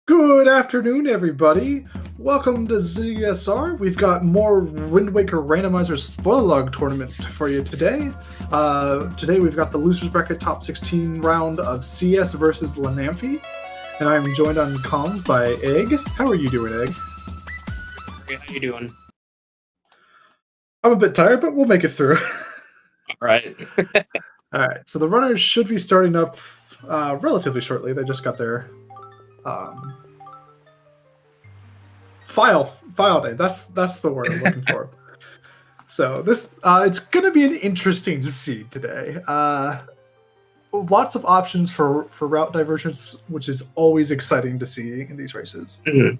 Good afternoon, everybody. Welcome to ZSR. We've got more Wind Waker Randomizer spoiler log tournament for you today. Today we've got the losers bracket top 16 round of CS versus Lenamphy, and I'm joined on comms by Egg. How are you doing, Egg? Hey, how you doing? I'm a bit tired, but we'll make it through. All right. All right. So the runners should be starting up relatively shortly. They just got their file day. That's the word I'm looking for. So this it's going to be an interesting seed today. Lots of options for route divergence, which is always exciting to see in these races. Mm-hmm.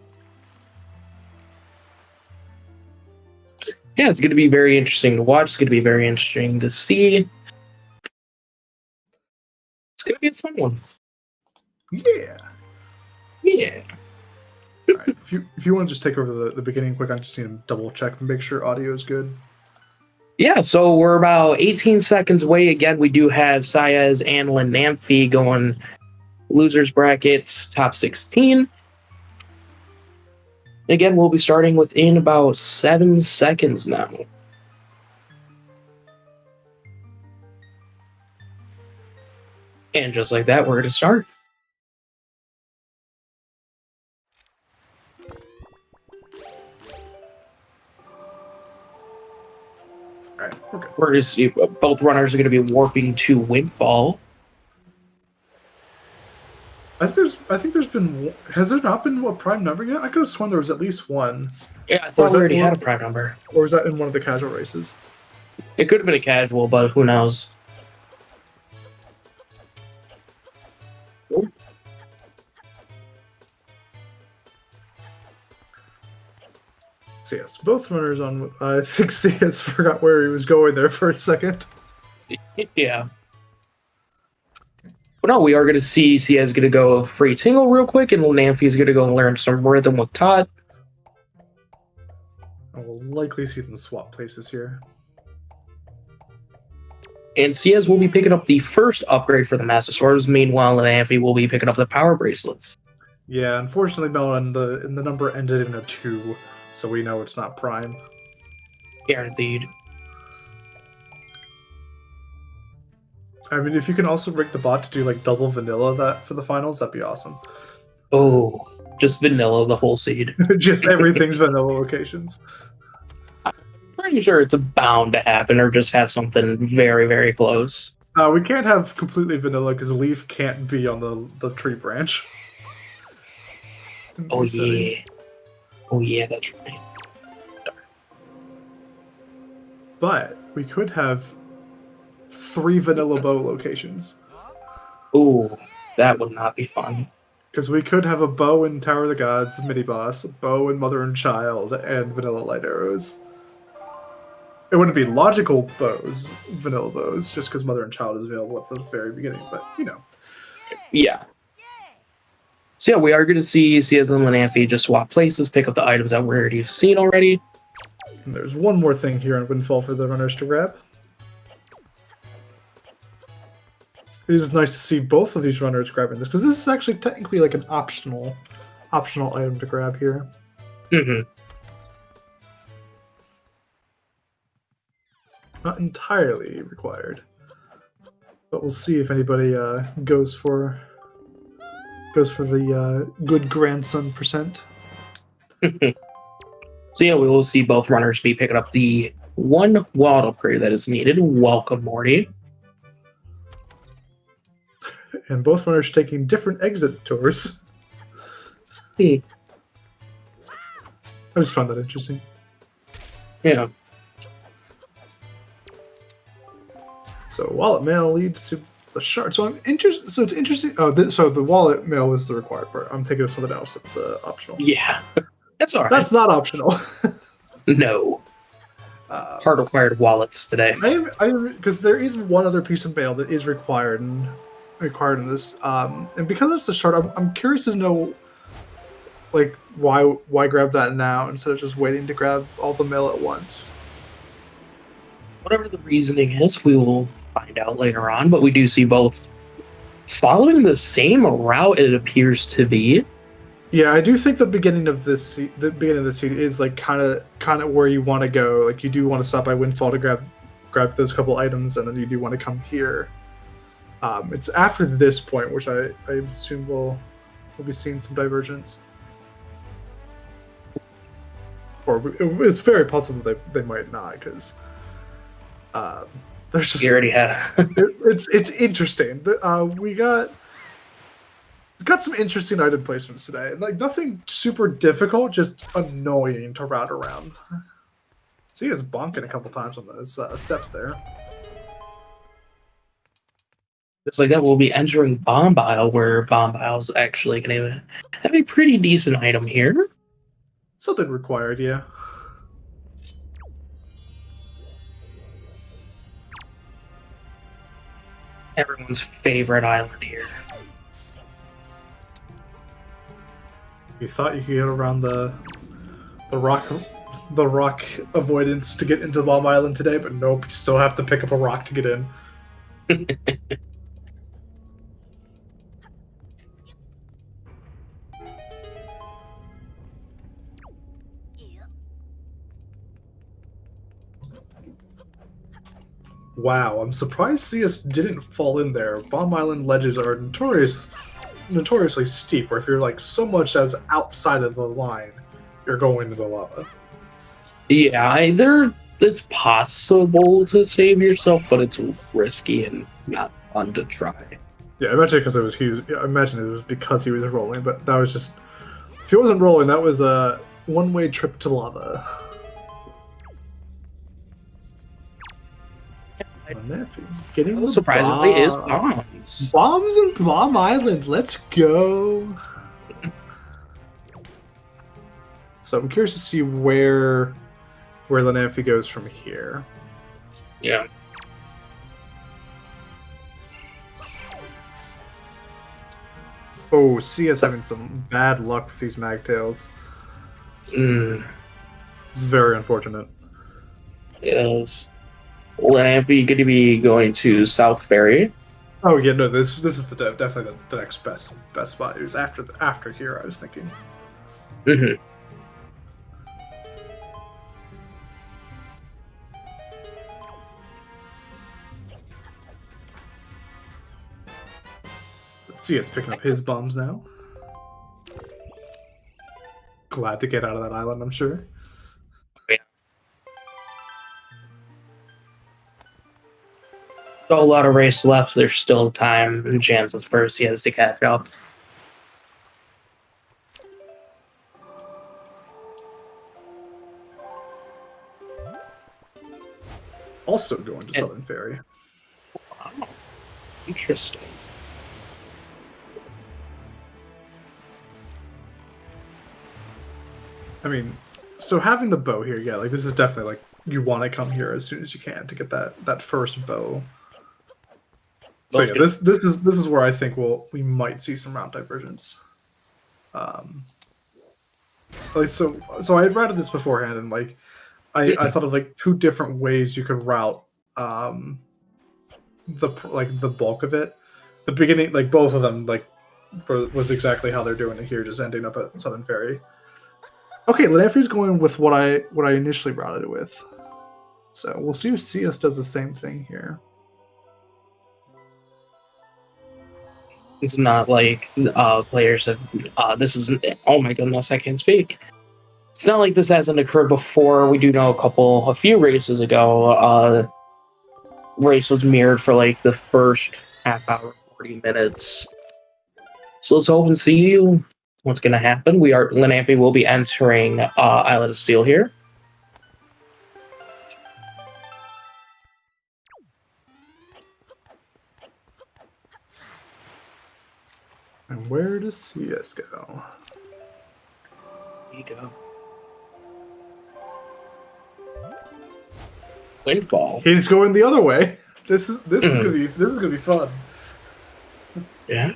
Yeah, it's going to be very interesting to watch. It's going to be very interesting to see. It's going to be a fun one. Yeah. Yeah. All right. If you want to just take over the beginning quick, I just need to double check and make sure audio is good. Yeah, so we're about 18 seconds away. Again, we do have SiYes and Lenamphy going losers brackets top 16. Again, we'll be starting within about 7 seconds now. And just like that, we're going to start. All right, okay. We're going to see both runners are going to be warping to Windfall. I think there's been. Has there not been a prime number yet? I could have sworn there was at least one. Yeah, I thought we already had a prime number. Or was that in one of the casual races? It could have been a casual, but who knows? So yes, both runners on. I think CS forgot where he was going there for a second. Yeah. But no, we are going to see Sia is going to go free single real quick, and Lenamphy is going to go and learn some rhythm with Todd. I will likely see them swap places here. And Sias will be picking up the first upgrade for the Master Swords. Meanwhile, Lenamphy will be picking up the power bracelets. Yeah, unfortunately, Mel, and the number ended in a 2, so we know it's not prime. Guaranteed. I mean, if you can also rig the bot to do like double vanilla that for the finals, that'd be awesome. Oh, just vanilla the whole seed. Just everything's vanilla locations. I'm pretty sure it's bound to happen, or just have something very, very close. We can't have completely vanilla because Leaf can't be on the tree branch. Oh yeah. Oh yeah, that's right. But we could have 3 vanilla bow locations. Ooh, that would not be fun. Because we could have a bow in Tower of the Gods mini boss, a bow in Mother and Child, and vanilla light arrows. It wouldn't be logical bows, vanilla bows, just because Mother and Child is available at the very beginning, but you know. Yeah. So yeah, we are going to see Sias and Lenamphy just swap places, pick up the items that we already have seen already. And there's one more thing here on Windfall for the runners to grab. It is nice to see both of these runners grabbing this, because this is actually technically like an optional item to grab here. Mm-hmm. Not entirely required, but we'll see if anybody goes for the good grandson percent. So yeah, we will see both runners be picking up the one wild upgrade that is needed. Welcome, Morty. And both runners taking different exit tours. I just found that interesting. Yeah. So wallet mail leads to the shard. So I'm interested. So it's interesting. Oh, so the wallet mail is the required part. I'm thinking of something else that's optional. Yeah, that's all right. That's not optional. No. Hard required wallets today. Because there is one other piece of mail that is required in this, and because it's the shard, I'm curious to know, like, why grab that now instead of just waiting to grab all the mail at once. Whatever the reasoning is, we will find out later on, but we do see both following the same route, it appears to be. Yeah, I do think the beginning of this seed is like kind of where you want to go. Like you do want to stop by Windfall to grab those couple items, and then you do want to come here. It's after this point, which I assume we'll be seeing some divergence, or it's very possible they might not, because there's just You already have. it's interesting. We got some interesting item placements today. Like nothing super difficult, just annoying to route around. See, it's bonking a couple times on those steps there. It's like that we'll be entering Bombile, where Bombile's actually going to have a pretty decent item here. Something required, yeah. Everyone's favorite island here. You thought you could get around the rock avoidance to get into Bomb Island today, but nope, you still have to pick up a rock to get in. Wow, I'm surprised CS didn't fall in there. Bomb Island ledges are notoriously steep, where if you're like so much as outside of the line, you're going to the lava. Yeah, it's possible to save yourself, but it's risky and not fun to try. Yeah, I imagine because it was huge. I imagine it was because he was rolling, but that was just if he wasn't rolling, that was a one-way trip to lava. Getting surprisingly is bombs. Bombs and Bomb Island. Let's go. So I'm curious to see where Lenamphy goes from here. Yeah. Oh, CS having some bad luck with these magtails. It's very unfortunate. Yes. Lenamphy going to be going to South Ferry. Oh yeah, no, this is definitely the next best spot. It was after here, I was thinking. Mm-hmm. CS picking up his bombs now. Glad to get out of that island, I'm sure. Yeah. Still a lot of race left. There's still time and chances for CS to catch up. Also going to Southern Ferry. Wow. Interesting. I mean, so having the bow here, yeah, like this is definitely like you want to come here as soon as you can to get that first bow. So yeah, this is where I think we might see some route divergence. Like so I had routed this beforehand, and like I thought of like two different ways you could route the bulk of it. The beginning, like both of them, like was exactly how they're doing it here, just ending up at Southern Ferry. Okay, Lenamphy's going with what I initially routed it with. So we'll see if CS does the same thing here. It's not like players have. This isn't. Oh my goodness, I can't speak. It's not like this hasn't occurred before. We do know a few races ago. Race was mirrored for like the first half hour, 40 minutes. So let's hope and see what's going to happen. Lenamphy will be entering Island of Steel here. And where does CS go? There you go. Windfall. He's going the other way. This is gonna be fun. Yeah.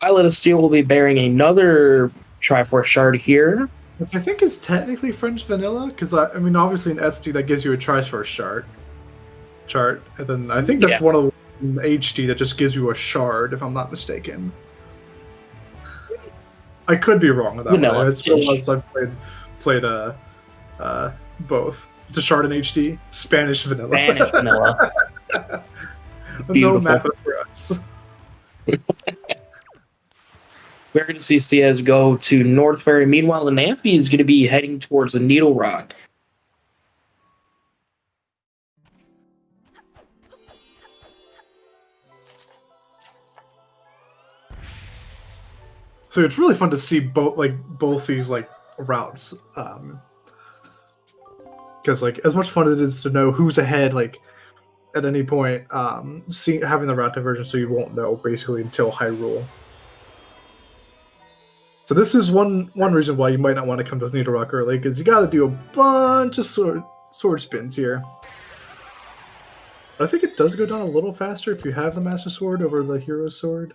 Island of Steel will be bearing another Triforce shard here. Which I think is technically French vanilla, because I mean obviously in SD that gives you a Triforce chart, and then I think that's one of HD that just gives you a shard, if I'm not mistaken. I could be wrong with that one. It's been once I've played both. It's a shard in HD, Spanish vanilla. Spanish vanilla. No map for us. We're going to see SiYes go to North Ferry. Meanwhile, Lenamphy is going to be heading towards the Needle Rock. So it's really fun to see both these routes, because as much fun as it is to know who's ahead at any point, having the route divergence so you won't know basically until Hyrule. So this is one reason why you might not want to come to Needle Rock early, because you got to do a bunch of sword spins here. But I think it does go down a little faster if you have the Master Sword over the Hero Sword.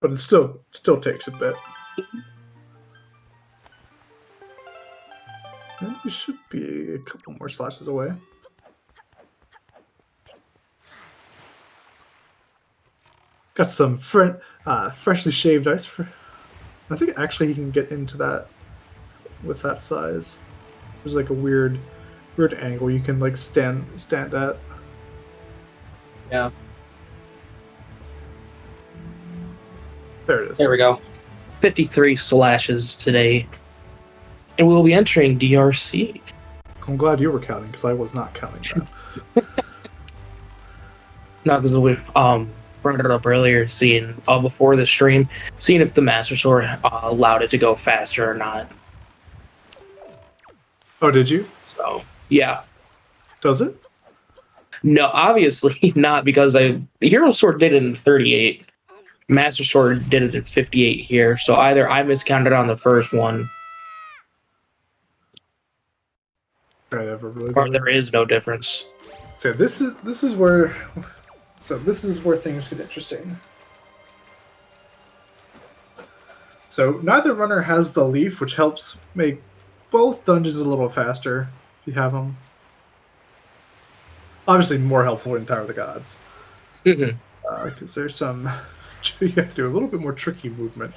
But it still takes a bit. And we should be a couple more slashes away. Got some freshly shaved ice. I think actually he can get into that with that size. There's a weird angle you can stand at. Yeah. There it is. There we go. 53 slashes today. And we'll be entering DRC. I'm glad you were counting, because I was not counting that. No, because we brought it up earlier, seeing before the stream, seeing if the Master Sword allowed it to go faster or not. Oh, did you? So, yeah. Does it? No, obviously not, because the Hero Sword did it in 38. Master Sword did it at 58 here, so either I miscounted on the first one, or there is no difference. So this is where things get interesting. So neither runner has the leaf, which helps make both dungeons a little faster if you have them. Obviously, more helpful in Tower of the Gods, because there's some. You have to do a little bit more tricky movement.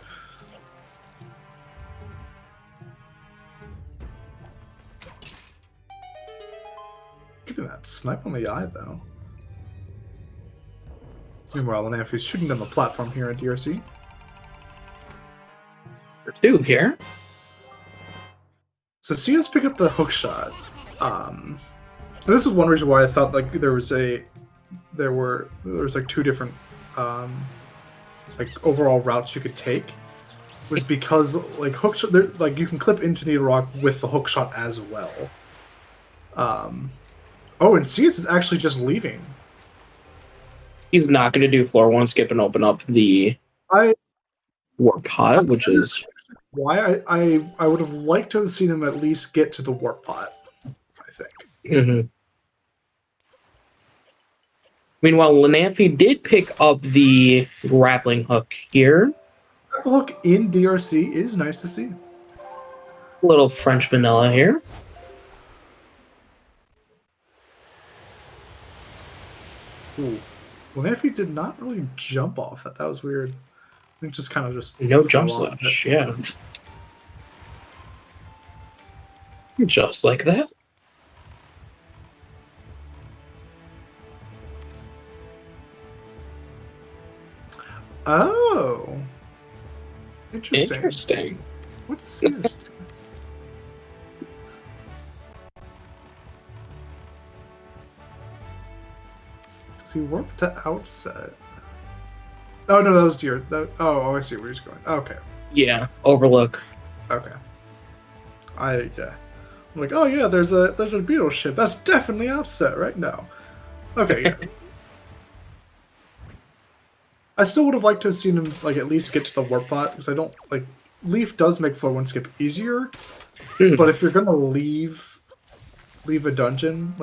Getting that snipe on the eye, though. Meanwhile, Lenamphy's shooting down the platform here at DRC. For 2 here. So SiYes pick up the hook shot. This is one reason why I thought there was 2 different overall routes you could take, was because hook shot, you can clip into Needle Rock with the hook shot as well. And SiYes is actually just leaving. He's not going to do floor 1 skip and open up the warp pot, which is why I would have liked to have seen him at least get to the warp pot, I think. Meanwhile, Lenamphy did pick up the grappling hook here. Hook in DRC is nice to see. A little French vanilla here. Ooh. Lenamphy did not really jump off that. That was weird. I think just kind of no jump slash, yeah. Just like that. Oh, interesting. What's this? He warped to outset. Oh no, that was deer. Oh, I see where he's going. Okay. Yeah, overlook. Okay. I'm like, oh yeah, there's a beetle ship. That's definitely outset, right? No. Okay. Yeah. I still would have liked to have seen him at least get to the warp pot, because I don't Leaf does make floor 1 skip easier, but if you're gonna leave a dungeon,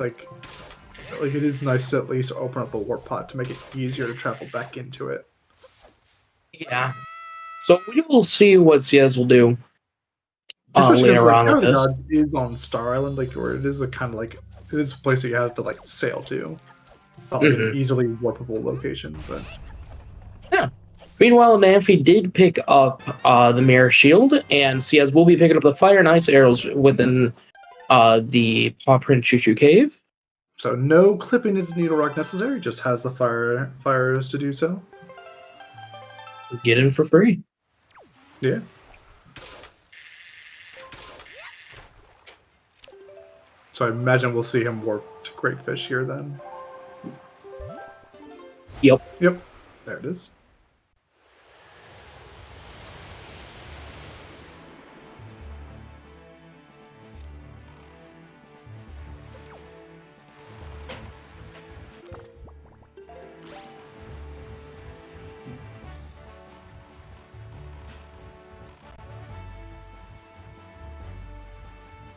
it is nice to at least open up a warp pot to make it easier to travel back into it. Yeah. So we will see what SiYes will do later on with this. Is on Star Island, where it is it is a place that you have to sail to. Not like an easily warpable location, but yeah. Meanwhile, Lenamphy did pick up the Mirror Shield, and SiYes will be picking up the Fire and Ice arrows within the Paw Print Choo Choo Cave. So no clipping into Needle Rock necessary, just has the fire arrows to do so. Get in for free. Yeah. So I imagine we'll see him warp to Great Fish here then. Yep. Yep. There it is.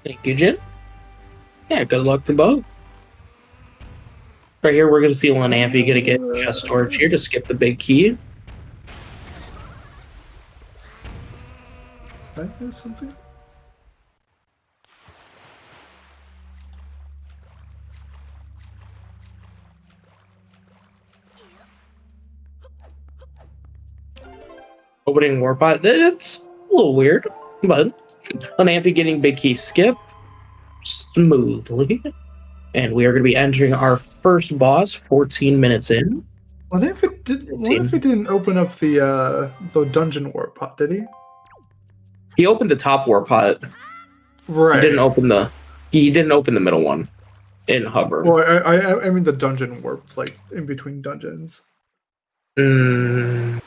Thank you, Jen. Yeah, good luck to both. Right here, we're going to see Lenamphy going to get chest storage here to skip the big key. That is something. Opening Warpot, it's a little weird, but Lenamphy getting big key skip smoothly. And we are going to be entering our first boss 14 minutes in. What if it didn't open up the dungeon warp pot, did he? He opened the top warp pot. Right. He didn't open the middle one in hover. Well, I mean the dungeon warp, like in between dungeons. No.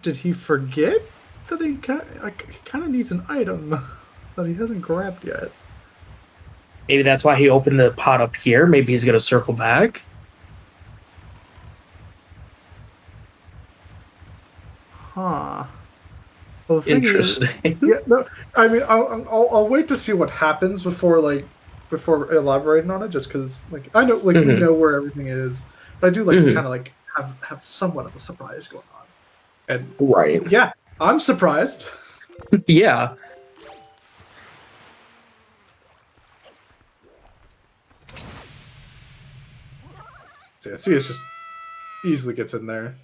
Did he forget that he kind of needs an item that he hasn't grabbed yet? Maybe that's why he opened the pot up here. Maybe he's going to circle back. Huh. Well, the thing Interesting. Yeah, no, I mean, I'll wait to see what happens before elaborating on it, just because I know we know where everything is, but I do like to kind of have somewhat of a surprise going on. And right. Yeah, I'm surprised. Yeah. So yeah, SiYes just easily gets in there.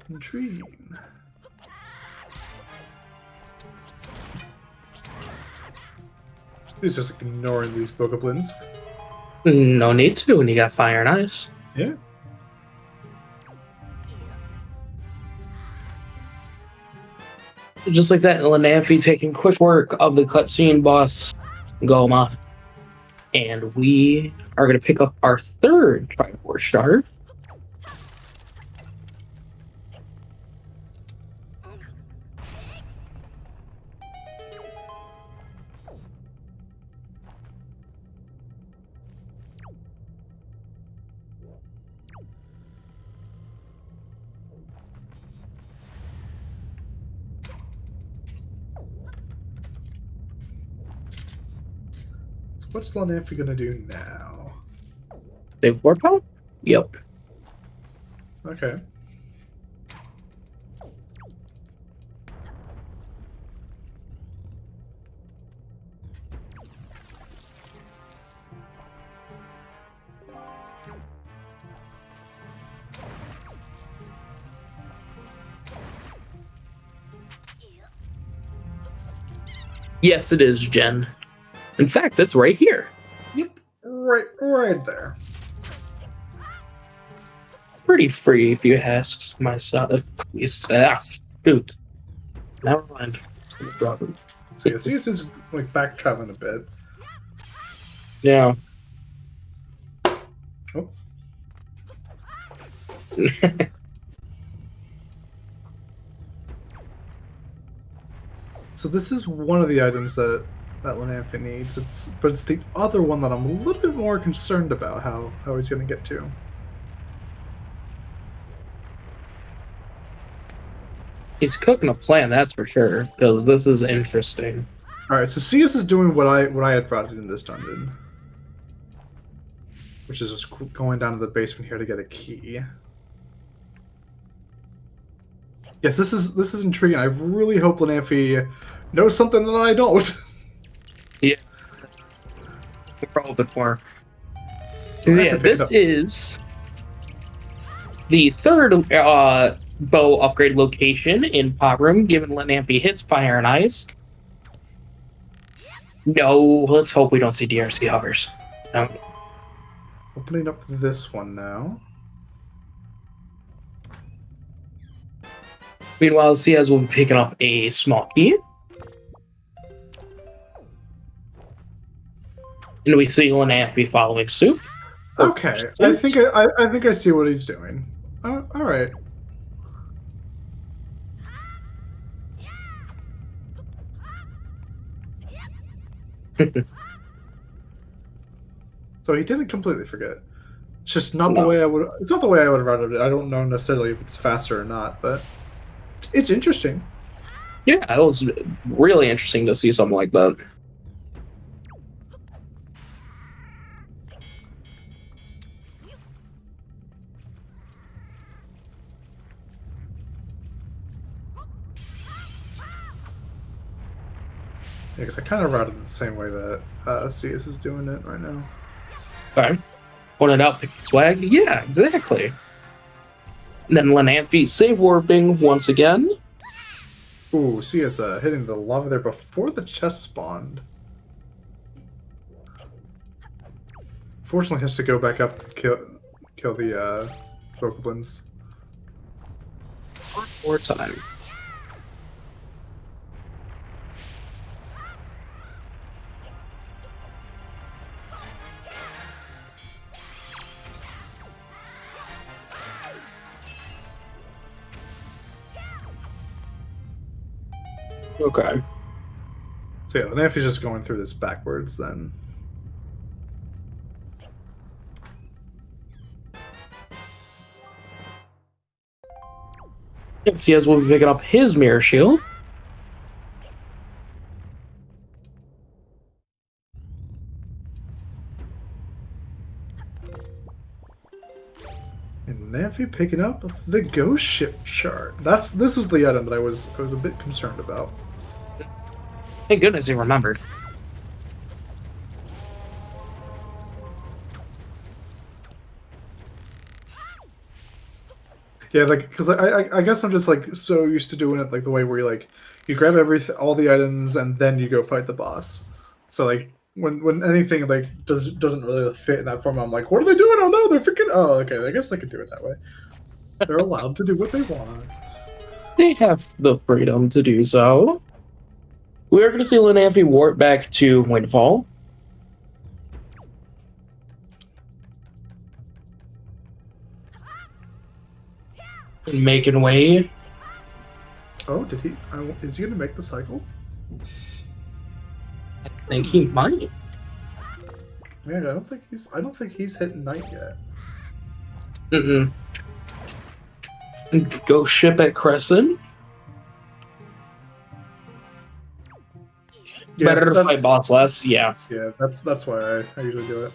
Intriguing. He's just ignoring these bokoblins. No need to when you got Fire and Ice. Yeah. Just like that, Lenamphy taking quick work of the cutscene boss, Goma. And we are going to pick up our third Triforce shard. What's Lenamphy gonna do now? Save warp out? Yep. Okay. Yes, it is, Jen. In fact, it's right here. Yep, right there. Pretty free, if you ask myself. Dude. Never mind. So yeah, SiYes is back traveling a bit. Yeah. Oh. So this is one of the items that Lenamphy needs. But it's the other one that I'm a little bit more concerned about how he's going to get to. He's cooking a plan, that's for sure, because this is interesting. All right, so SiYes is doing what I had brought in this dungeon. which is just going down to the basement here to get a key. Yes, this is intriguing. I really hope Lenamphy knows something that I don't. Yeah. We're hoping for. So yeah, this is the third bow upgrade location in Pot Room, giving Lenamphy hits by Iron Eyes. No, let's hope we don't see DRC hovers. No. Opening up this one now. Meanwhile, SiYes will be picking up a small key. And we see Lenamphy following suit. Okay, I think I see what he's doing. All right. So he didn't completely forget. It's just not the way I would. It's not the way I would have routed it. I don't know necessarily if it's faster or not, but it's interesting. Yeah, it was really interesting to see something like that. Yeah, because I kind of routed it the same way that SiYes is doing it right now. Okay. Point it out, pick swag. Yeah, exactly. And then Lenamphy save warping once again. Ooh, SiYes hitting the lava there before the chest spawned. Fortunately, has to go back up and kill the Bokoblins. One more time. Okay. So yeah, Lenamphy's just going through this backwards then. And SiYes will be picking up his mirror shield. And Lenamphy picking up the ghost ship chart. This was the item that I was a bit concerned about. Thank goodness he remembered. Yeah, like because I guess I'm just like so used to doing it like the way where you grab all the items and then you go fight the boss. So like when anything like doesn't really fit in that form, I'm like, what are they doing? Oh no, they're freaking. Oh, okay, I guess they could do it that way. They're allowed to do what they want. They have the freedom to do so. We are going to see Lenamphy warp back to Windfall. And making way. Oh, did he? Is he going to make the cycle? I think he might. Man, I don't think he's hit night yet. Ghost ship at Crescent. Yeah, better to fight boss less. Yeah. Yeah, that's why I usually do it.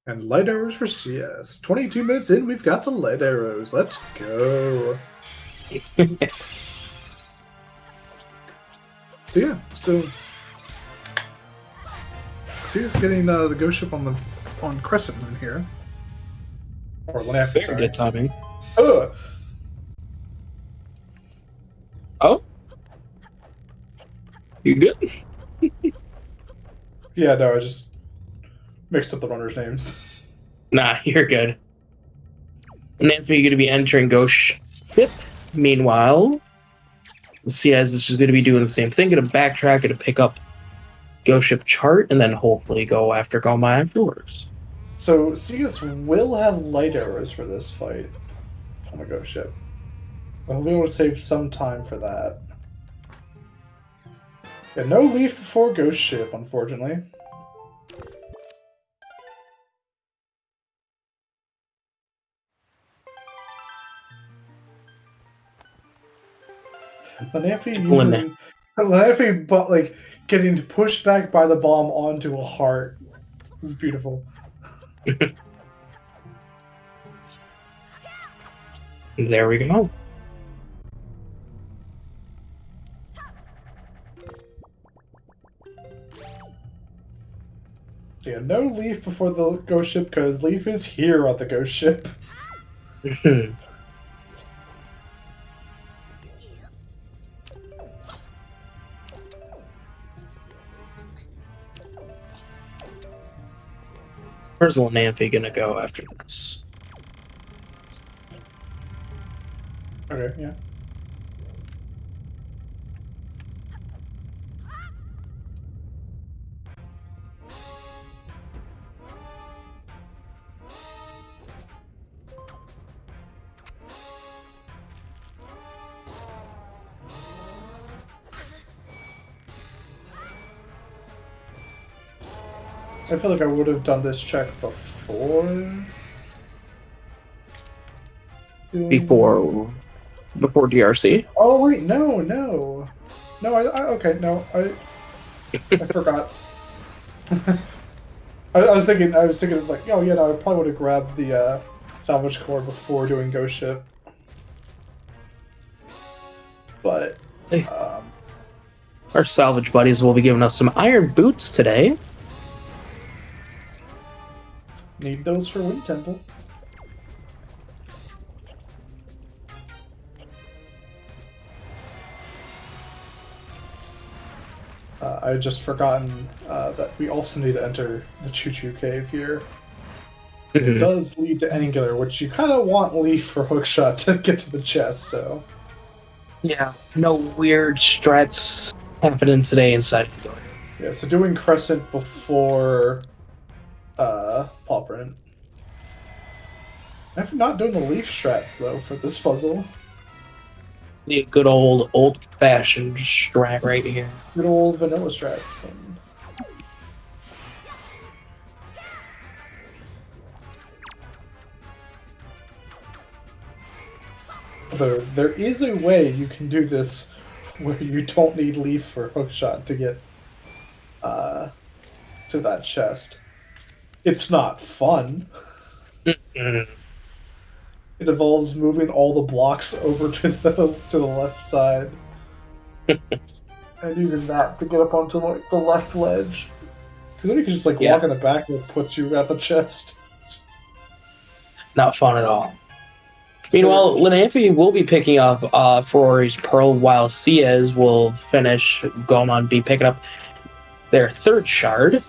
And light arrows for SiYes. 22 minutes in, we've got the light arrows. Let's go. So yeah, so SiYes getting the ghost ship on Crescent Moon here. Or Lenamphy, sorry. Good timing. Oh. You good? Yeah, no, I just mixed up the runners' names. Nah, you're good. Lenamphy going to be entering Ghost Ship. Meanwhile, SiYes is just going to be doing the same thing. Going to backtrack, going to pick up Ghost Ship chart, and then hopefully go after Goma afterwards. So SiYes will have light arrows for this fight on the Ghost Ship. But we'll be able to save some time for that. Yeah, no leaf before Ghost Ship, unfortunately. Lenamphy, but like getting pushed back by the bomb onto a heart. It was beautiful. There we go. Yeah, no Leaf before the ghost ship because Leaf is here on the ghost ship. Where's Lenamphy gonna go after this? Okay, yeah. I feel like I would have done this check before. Before DRC? Oh wait, no. Okay, no, I forgot. I was thinking like, oh yeah, no, I probably would have grabbed the salvage core before doing ghost ship. But Hey. Our salvage buddies will be giving us some iron boots today. Need those for Wind Temple. I had just forgotten that we also need to enter the Choo-Choo Cave here. It does lead to Angular, which you kind of want Leaf for Hookshot to get to the chest, so... Yeah, no weird strats happening today inside. Yeah, so doing Crescent before Paw Print. I'm not doing the Leaf strats, though, for this puzzle. The good old-fashioned strat right here. Good old vanilla strats. Although there is a way you can do this where you don't need Leaf for Hookshot to get to that chest. It's not fun. It involves moving all the blocks over to the left side and using that to get up onto like the left ledge. Because then you can just like walk in the back and it puts you at the chest. Not fun at all. Meanwhile, Lenamphy will be picking up Ferrari's Pearl, while SiYes will finish going on be picking up their third shard.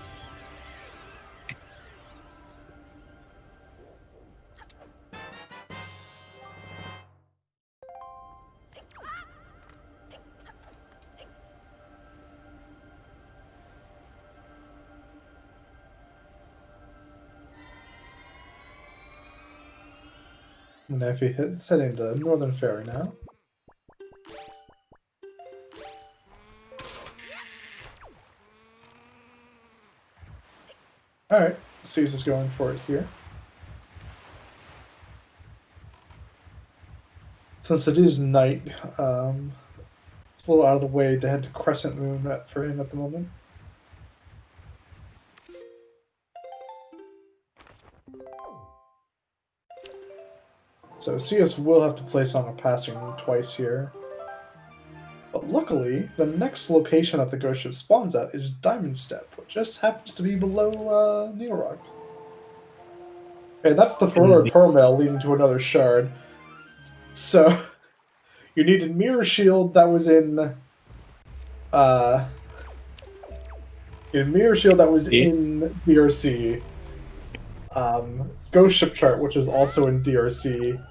Lenamphy it's heading to Northern Ferry now. Alright, SiYes is going for it here. Since it is night, it's a little out of the way to head to Crescent Moon for him at the moment. So SiYes will have to place on a passing twice here. But luckily, the next location that the ghost ship spawns at is Diamond Step, which just happens to be below Needle Rock. Okay, that's the Ferrari Pearl Mail leading to another shard. So, you needed Mirror Shield that was in... Mirror Shield that was in DRC. Ghost Ship Chart, which is also in DRC.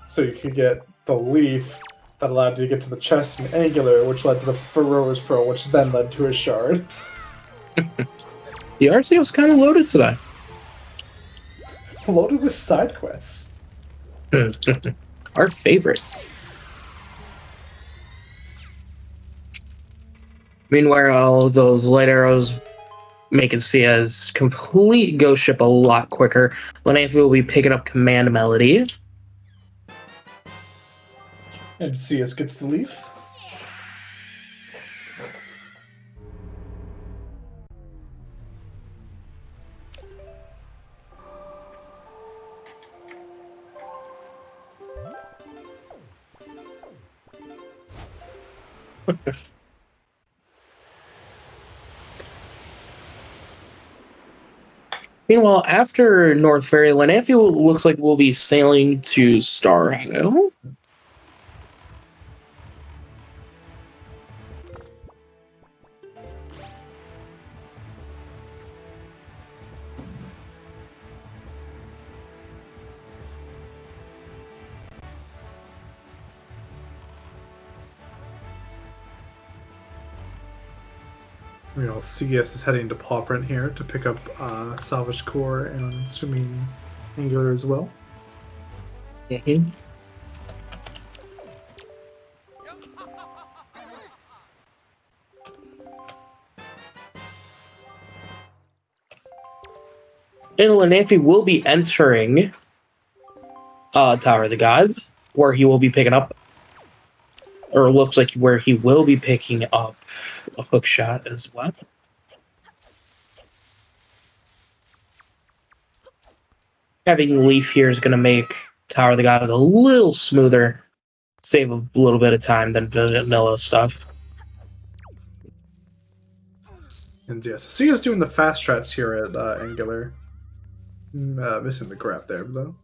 So you could get the Leaf that allowed you to get to the chest and Angular, which led to the Ferroa's Pearl, which then led to a shard. The RC was kind of loaded today. Loaded with side quests. Our favorites. Meanwhile, those light arrows making SiYes complete ghost ship a lot quicker. Lenamphy will be picking up Command Melody. And SiYes gets the Leaf. Meanwhile, after North Ferry, Lenamphy looks like we'll be sailing to Star Isle. SiYes is heading to Paw Print here to pick up Salvage Core and I'm assuming Angular as well. Mm-hmm. And Lenamphy will be entering Tower of the Gods, where he will be picking up, or looks like where he will be picking up a hook shot as well. Having Leaf here is going to make Tower of the Gods a little smoother, save a little bit of time than vanilla stuff. And yes, SiYes doing the fast strats here at Angular. Missing the grab there, though.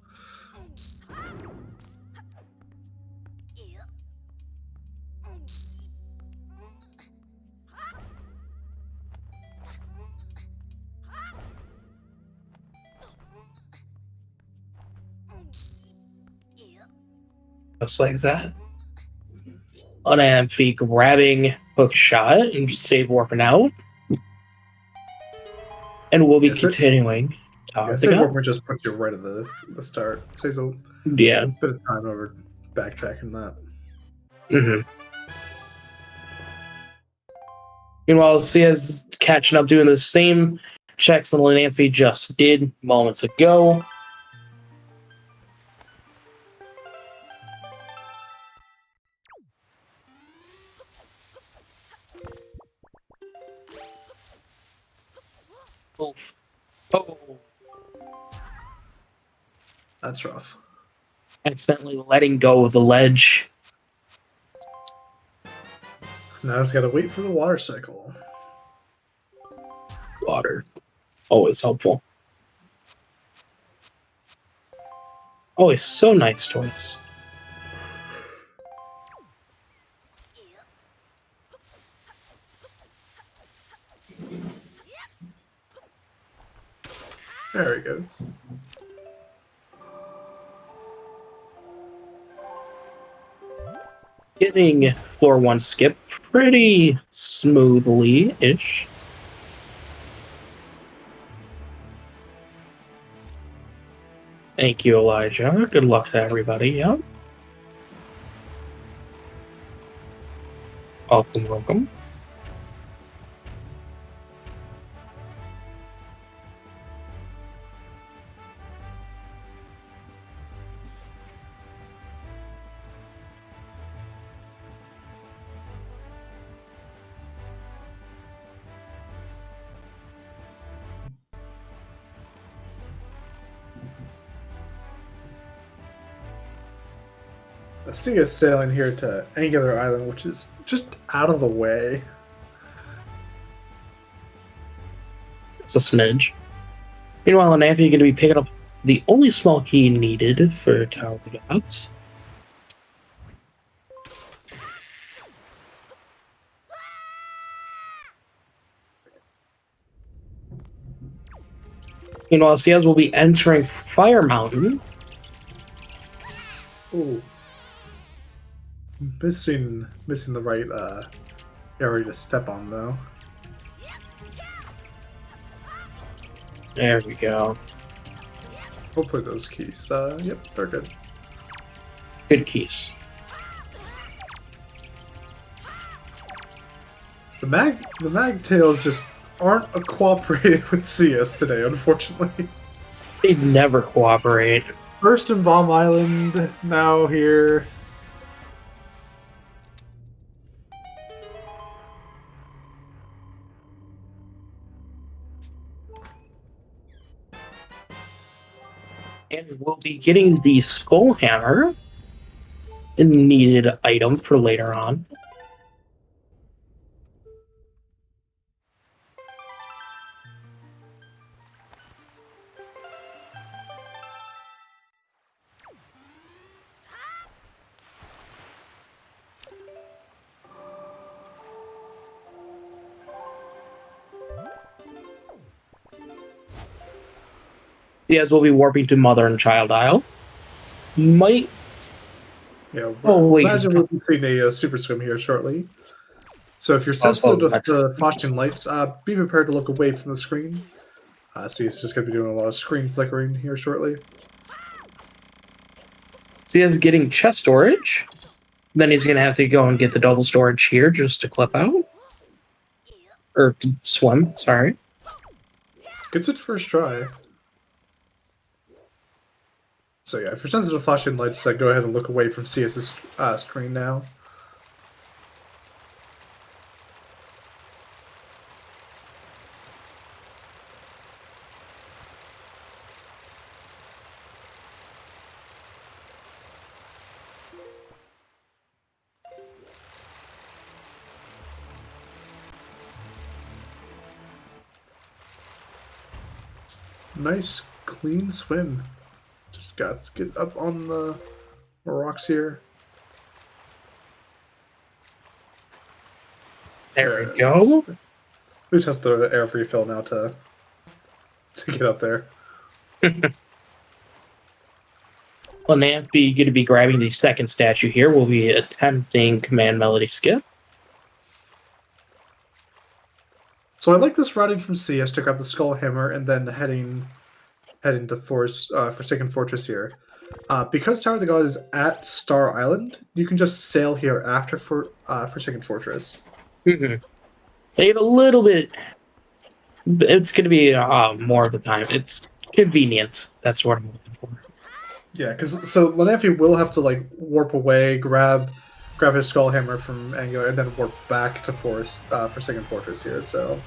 Just like that. Lenamphy grabbing hook shot and save warping out. And we'll be continuing. Save warping just puts you right at the start. Saves a bit of time over backtracking that. Mm-hmm. Meanwhile, SiYes catching up, doing the same checks that Lenamphy just did moments ago. Oof. Oh. That's rough. Accidentally letting go of the ledge. Now it's got to wait for the water cycle. Water. Always helpful. Always so nice toys. There he goes. Getting floor 1 skip pretty smoothly-ish. Thank you, Elijah. Good luck to everybody. Yep. Welcome. SiYes sailing here to Angular Island, which is just out of the way. It's a smidge. Meanwhile, Lenamphy is going to be picking up the only small key needed for Tower of the Gods. Meanwhile, SiYes will be entering Fire Mountain. Ooh. Missing the right area to step on, though. There we go. Hopefully those keys, yep, they're good. Good keys. The mag tails just aren't cooperating with SiYes today, unfortunately. They never cooperate. First in Bomb Island, now here. And we'll be getting the Skull Hammer, a needed item for later on. SiYes will be warping to Mother and Child Isle. Might. Yeah. Oh wait. Imagine we'll be seeing a super swim here shortly. So if you're sensitive to the flashing lights, be prepared to look away from the screen. See, it's just going to be doing a lot of screen flickering here shortly. SiYes getting chest storage. Then he's going to have to go and get the double storage here just to clip out. Or to swim, sorry. Gets it first try. So yeah, if you're sensitive to flashing lights, go ahead and look away from SiYes' screen now. Nice, clean swim. Just got to get up on the rocks here. There we go. At least has the air refill now to get up there. Lenamphy going to be grabbing the second statue here. We'll be attempting command melody skip. So I like this routing from SiYes to grab the Skull Hammer and then heading to Forsaken Fortress here. Because Tower of the God is at Star Island, you can just sail here after Forsaken Fortress. Mm-hmm. They get a little bit. It's going to be more of the time. It's convenient. That's what I'm looking for. Yeah, because Lenamphy will have to warp away, grab his Skull Hammer from Angular, and then warp back to Forsaken Fortress here. So.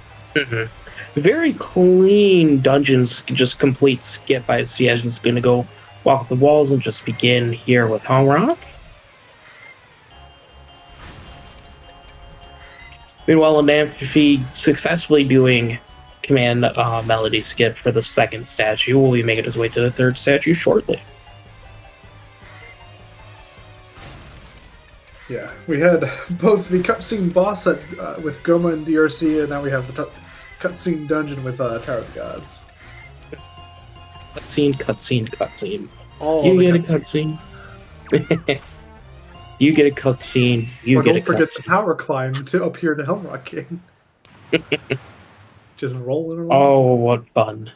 Very clean dungeons, just complete skip. I see. I'm just going to go walk the walls and just begin here with Home Rock. Meanwhile, Lenamphy successfully doing command melody skip for the second statue. Will be making his way to the third statue shortly. Yeah, we had both the cutscene boss with Goma and DRC, and now we have the cutscene dungeon with Tower of the Gods. Cutscene. You get a cutscene. You get a cutscene. Don't forget the power climb to up here to Helmrock King. Just rolling around. Oh, what fun.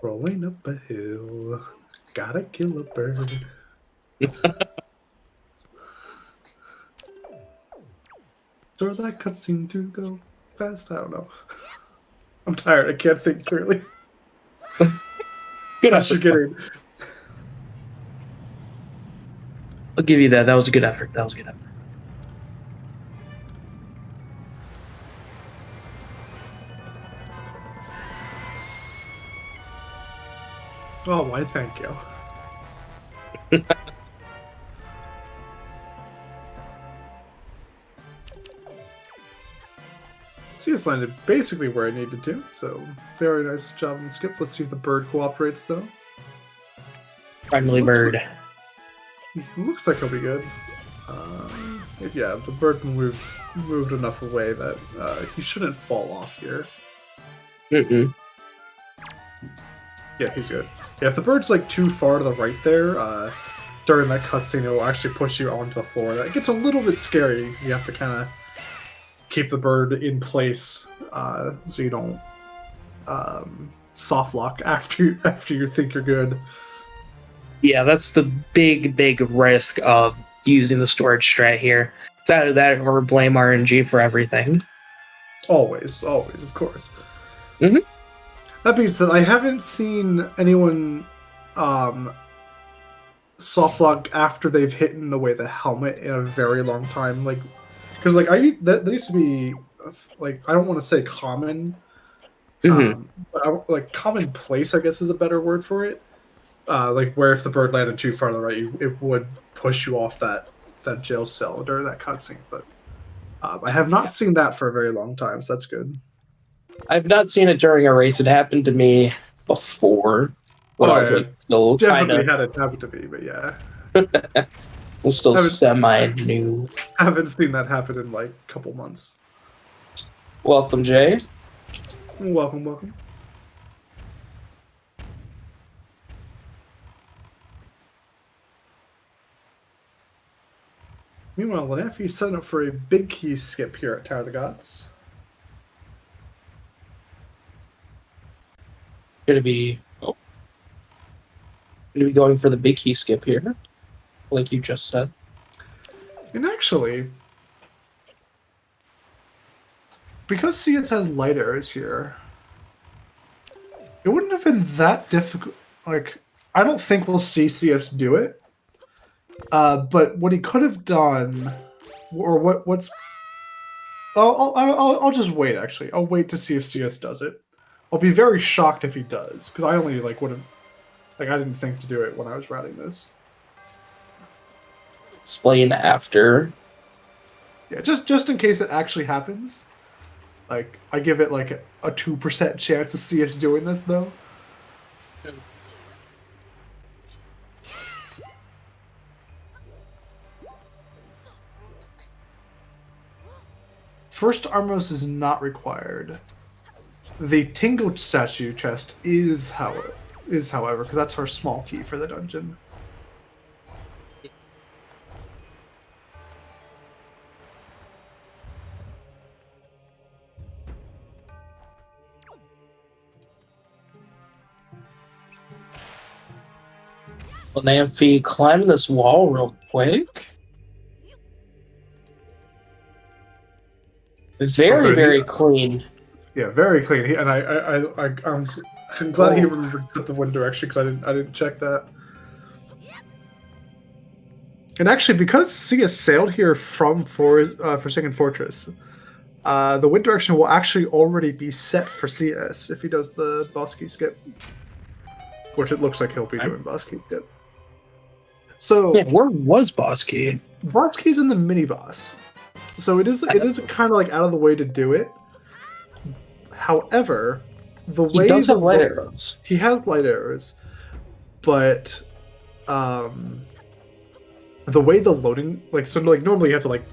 Rolling up a hill. Gotta kill a bird. For that cutscene to go fast, I don't know. I'm tired. I can't think clearly. Good effort. I'll give you that. That was a good effort. Oh, why? Thank you. SiYes landed basically where I needed to, so very nice job on the skip. Let's see if the bird cooperates, though. Finally, bird. Looks like he'll be good. Yeah, the bird moved enough away that he shouldn't fall off here. Mm-mm. Yeah, he's good. Yeah, if the bird's too far to the right there, during that cutscene, it will actually push you onto the floor. That gets a little bit scary because you have to kind of keep the bird in place so you don't soft lock after you think you're good. Yeah, that's the big risk of using the storage strat here. It's either that or blame RNG for everything. Always, of course. Mm-hmm. That being said, I haven't seen anyone soft lock after they've hidden away the helmet in a very long time. Because that used to be I don't want to say common, but commonplace, I guess, is a better word for it. Where if the bird landed too far to the right, it would push you off that jail cell during that cutscene. But I have not seen that for a very long time, so that's good. I've not seen it during a race. It happened to me before. When I was still definitely had it happen to me, but yeah. I'm still semi-new. I haven't seen that happen in a couple months. Welcome, Jay. Welcome. Meanwhile, Lenamphy is setting up for a big key skip here at Tower of the Gods. Gonna be going for the big key skip here, like you just said. And actually, because SiYes has light arrows here, it wouldn't have been that difficult. Like, I don't think we'll see SiYes do it. But what he could have done, or what's... I'll just wait, actually. I'll wait to see if SiYes does it. I'll be very shocked if he does, because I only, like, would have... Like, I didn't think to do it when I was writing this. Explain after. Yeah, just in case it actually happens. Like, I give it, like, a 2% chance of SiYes doing this, though. First Armos is not required. The Tingle statue chest is, however, because that's our small key for the dungeon. Lenamphy, climb this wall real quick. Very clean. Yeah, very clean. And I'm glad he remembered to set the wind direction because I didn't check that. And actually, because SiYes sailed here from Forsaken Fortress, the wind direction will actually already be set for SiYes if he does the boss key skip, which it looks like he'll be doing boss key skip. So yeah, where was boss key? Boss key's in the mini boss, so it is kind of like out of the way to do it. However, the way he does have light arrows. He has light arrows, but the way the loading, like, so like normally you have to like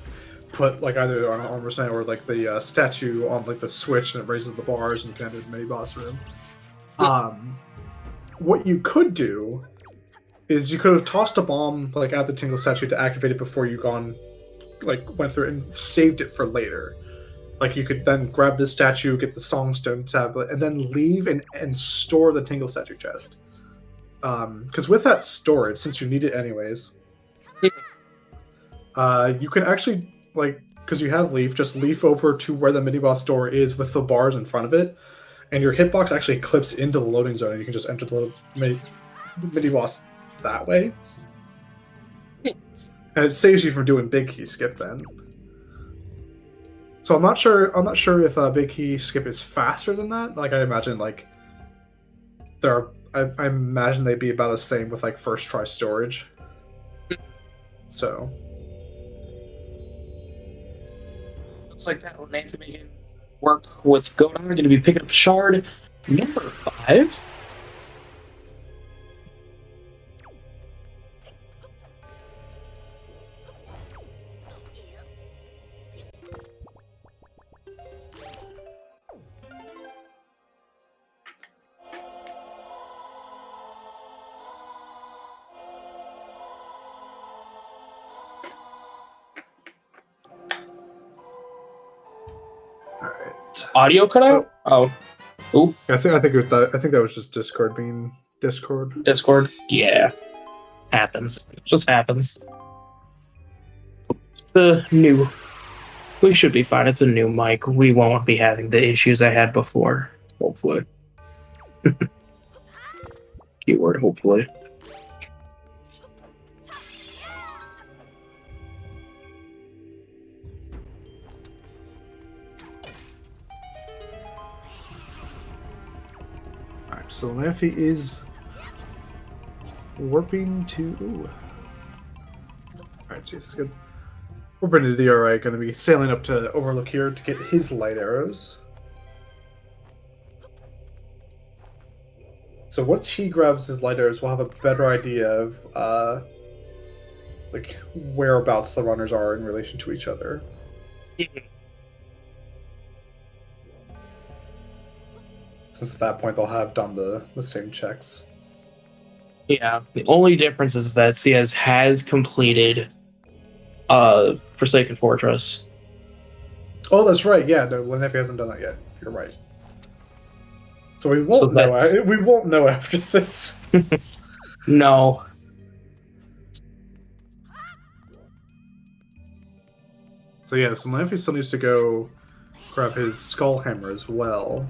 put like either on an armor stand or like the statue on like the switch and it raises the bars and you can enter the mini boss room. What you could do is you could have tossed a bomb like at the Tingle statue to activate it before you went through and saved it for later. Like, you could then grab this statue, get the Songstone tablet, and then leave and store the Tingle statue chest. Because with that storage, since you need it anyways, you can actually, like, because you have leaf, just leaf over to where the mini-boss door is with the bars in front of it, and your hitbox actually clips into the loading zone, and you can just enter the mini-boss that way. And it saves you from doing big key skip then. So I'm not sure if big key skip is faster than that. Like, I imagine like I imagine they'd be about the same with like first try storage. So looks like that will name to make it work with Godon. Going to be picking up shard number 5. Audio cut out? Oh. Oop. I think that was just Discord being Discord. Discord? Yeah. Happens. It just happens. It's a new... We should be fine. It's a new mic. We won't be having the issues I had before. Hopefully. Keyword, hopefully. So Lenamphy is warping to... Ooh. Alright, so this is good. Warping to DRI, going to be sailing up to Overlook here to get his light arrows. So once he grabs his light arrows, we'll have a better idea of like whereabouts the runners are in relation to each other. Since at that point they'll have done the same checks. Yeah, the only difference is that SiYes has completed Forsaken Fortress. Oh, that's right. Yeah, no, Lenamphy hasn't done that yet. You're right. So we won't know. We won't know after this. No. So yeah, so Lenamphy still needs to go grab his skull hammer as well.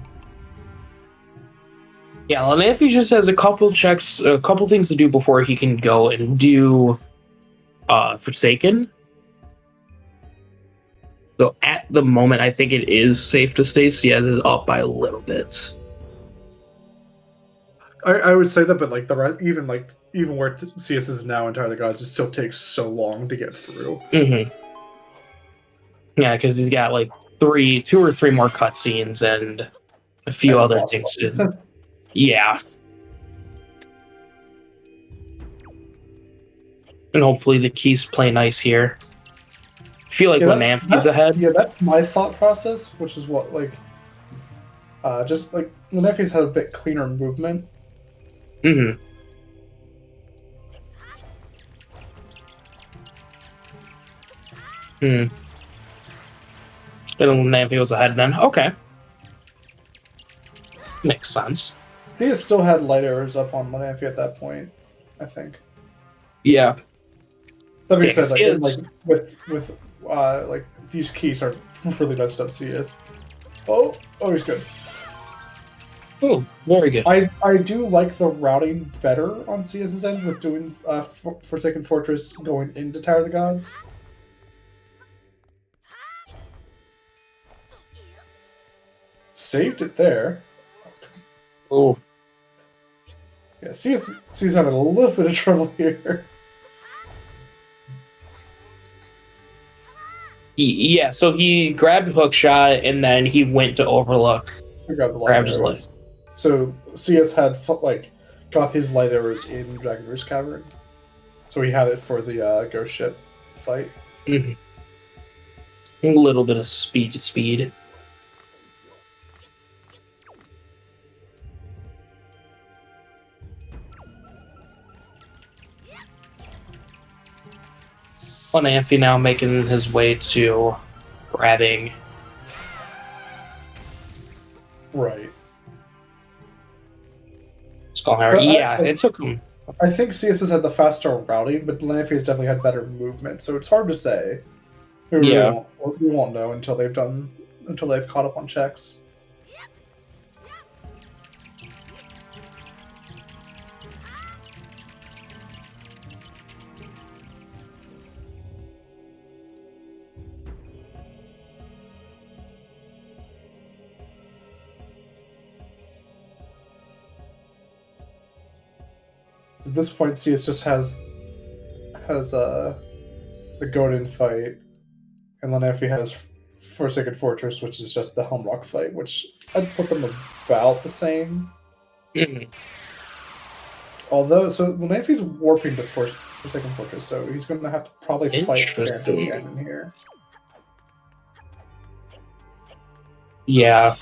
Yeah, Lenamphy just has a couple things to do before he can go and do Forsaken. So at the moment, I think it is safe to say SiYes is up by a little bit. I would say that, but like even where SiYes is now entirely gods, it still takes so long to get through. Mm-hmm. Yeah, because he's got like 2 or 3 more cutscenes and a few other things to. Yeah. And hopefully the keys play nice here. I feel like Lenamphy's ahead. Yeah, that's my thought process, which is what just like Lenamphy's had a bit cleaner movement. Mm-hmm. Hmm. And Lenamphy was ahead then. Okay. Makes sense. SiYes still had light arrows up on Lenamphy at that point, I think. Yeah. That being said, with like these keys are really messed up SiYes. Oh, he's good. Oh, very good. I do like the routing better on SiYes's end with doing Forsaken Fortress going into Tower of the Gods. Saved it there. Oh. Yeah, SiYes having a little bit of trouble here. Yeah, so he grabbed Hookshot and then he went to Overlook. Grabbed his light. So SiYes had got his light arrows in Dragon Roost Cavern, so he had it for the ghost ship fight. Mm-hmm. A little bit of speed. Lenamphy now making his way to grabbing. Right. Skull Hammer. Yeah, it took him. I think SiYes has had the faster routing, but Lenamphy has definitely had better movement, so it's hard to say. We won't know until they've caught up on checks. At this point, SiYes just has the Godin fight, and Lenamphy has Forsaken Fortress, which is just the Helmrock fight, which I'd put them about the same. Mm-hmm. Although, so Lenamphy's warping to Forsaken Fortress, so he's going to have to probably fight Phantom again in here. Yeah.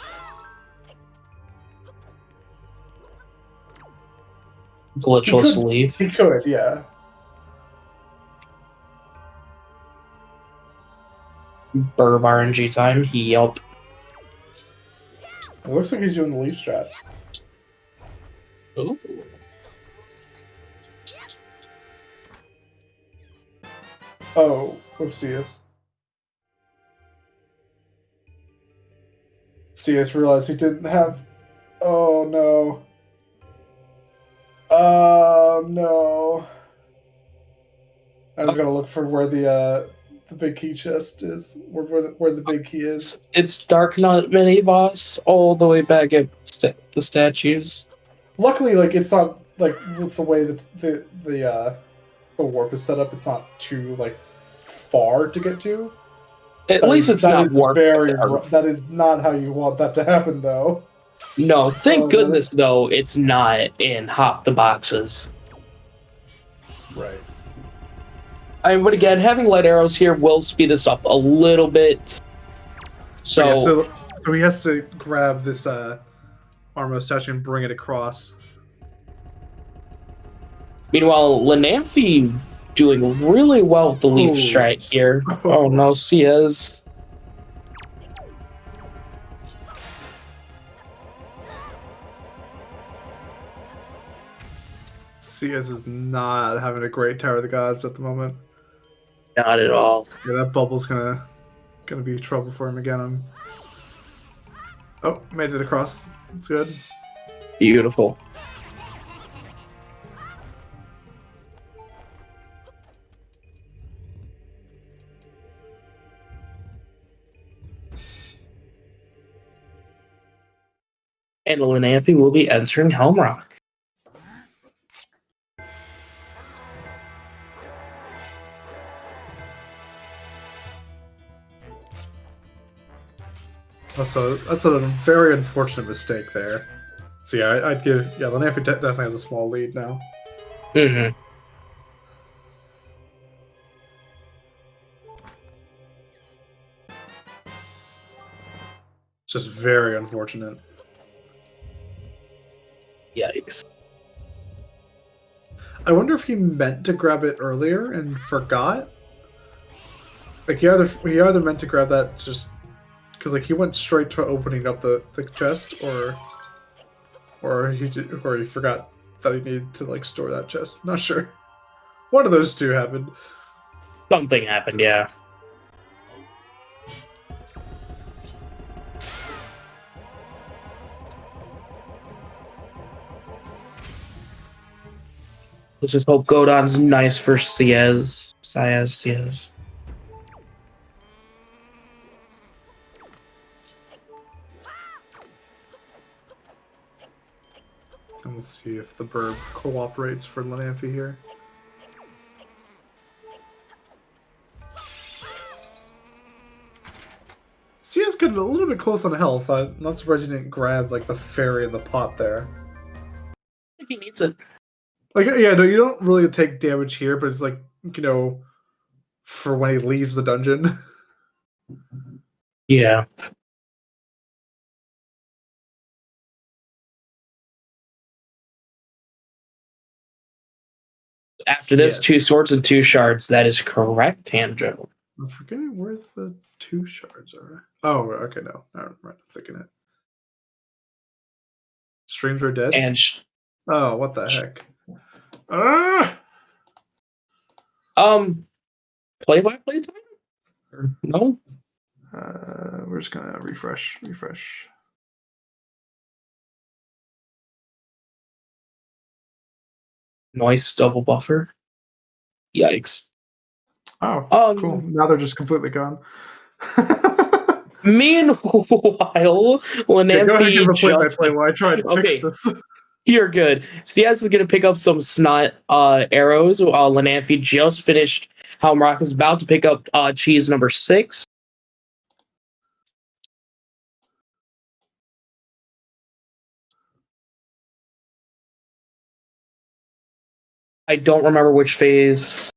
Glitchless leave. He could, yeah. Burb RNG time. Yep. It looks like he's doing the leaf strat. Ooh. Oh, SiYes. SiYes realized he didn't have. Oh no. No. I was gonna look for where the big key chest is, where the big key is. It's Dark Knight mini boss all the way back at the statues. Luckily, it's not with the way that the warp is set up. It's not too far to get to. At least it's not warped. That is not how you want that to happen, though. No, thank goodness, though, it's not in Hop the Boxes. Right. But again, having light arrows here will speed this up a little bit. So he has to grab this Armo statue and bring it across. Meanwhile, Lenamphy doing really well with the leaf strat here. Oh no, SiYes. SiYes is not having a great Tower of the Gods at the moment. Not at all. Yeah, that bubble's gonna be trouble for him again. Oh, made it across. That's good. Beautiful. And Lenamphy will be entering Helm Rock. Also, that's a very unfortunate mistake there. So yeah, I'd give Lenamphy definitely has a small lead now. Mm-hmm. It's just very unfortunate. Yikes. I wonder if he meant to grab it earlier and forgot. Like he either meant to grab that just because like he went straight to opening up the chest, or he forgot that he needed to like store that chest. Not sure. One of those two happened. Something happened, yeah. Let's just hope Godon's nice for SiYes. And we'll see if the burb cooperates for Lenamphy here. SiYes getting a little bit close on health. I'm not surprised he didn't grab like the fairy in the pot there. I think he needs it. Like, yeah, no, you don't really take damage here, but it's like, you know, for when he leaves the dungeon. Yeah. After this, Yes. 2 swords and 2 shards. That is correct, Tanjo. I'm forgetting where the 2 shards are. Oh, okay, no. I'm thinking it. Streams are dead? And oh, what the heck? Ah! Play-by-play time? Or no? We're just gonna refresh. Nice double buffer. Yikes. Oh, cool. Now they're just completely gone. Meanwhile, Lenamphy play while I try to fix this. You're good. SiYes is going to pick up some snot arrows while Lenamphy just finished Helm Rock, is about to pick up cheese number 6. I don't remember which phase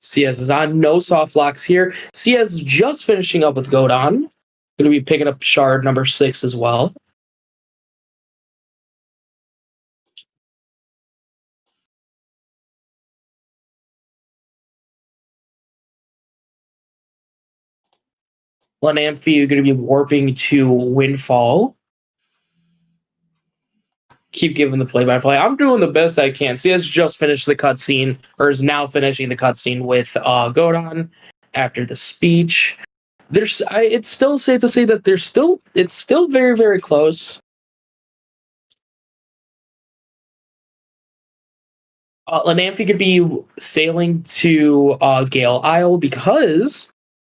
SiYes is on. No soft locks here. SiYes is just finishing up with Godon. Going to be picking up shard number 6 as well. Lenamphy, you're going to be warping to Windfall. Keep giving the play-by-play. I'm doing the best I can. SiYes just finished the cutscene, or is now finishing the cutscene with Godon after the speech. It's still safe to say that it's still very, very close. Lenamphy could be sailing to Gale Isle because,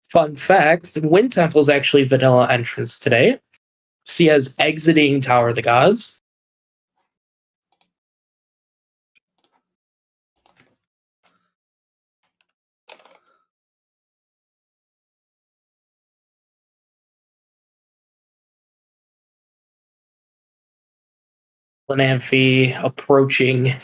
fun fact, Wind Temple is actually vanilla entrance today. SiYes exiting Tower of the Gods. Lenamphy approaching.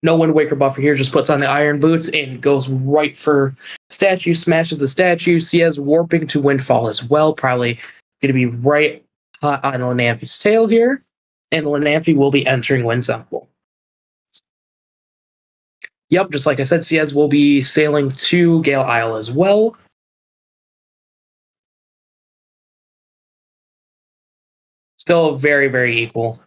No Wind Waker buffer here, just puts on the iron boots and goes right for statue, smashes the statue. SiYes warping to Windfall as well, probably going to be right on Lenamphy's tail here, and Lenamphy will be entering Wind Temple. Yep, just like I said, SiYes will be sailing to Gale Isle as well. Still very, very equal.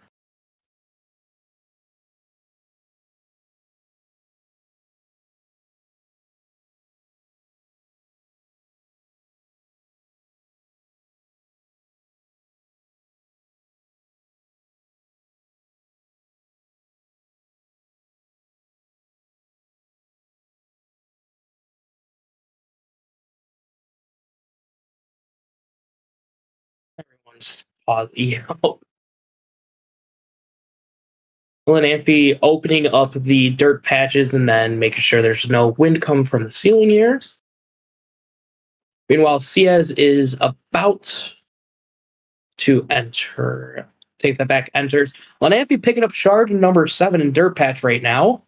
Everyone's Lenamphy opening up the dirt patches and then making sure there's no wind coming from the ceiling here. Meanwhile, SiYes is about to enter. Take that back, enters. Lenamphy picking up shard number 7 in dirt patch right now.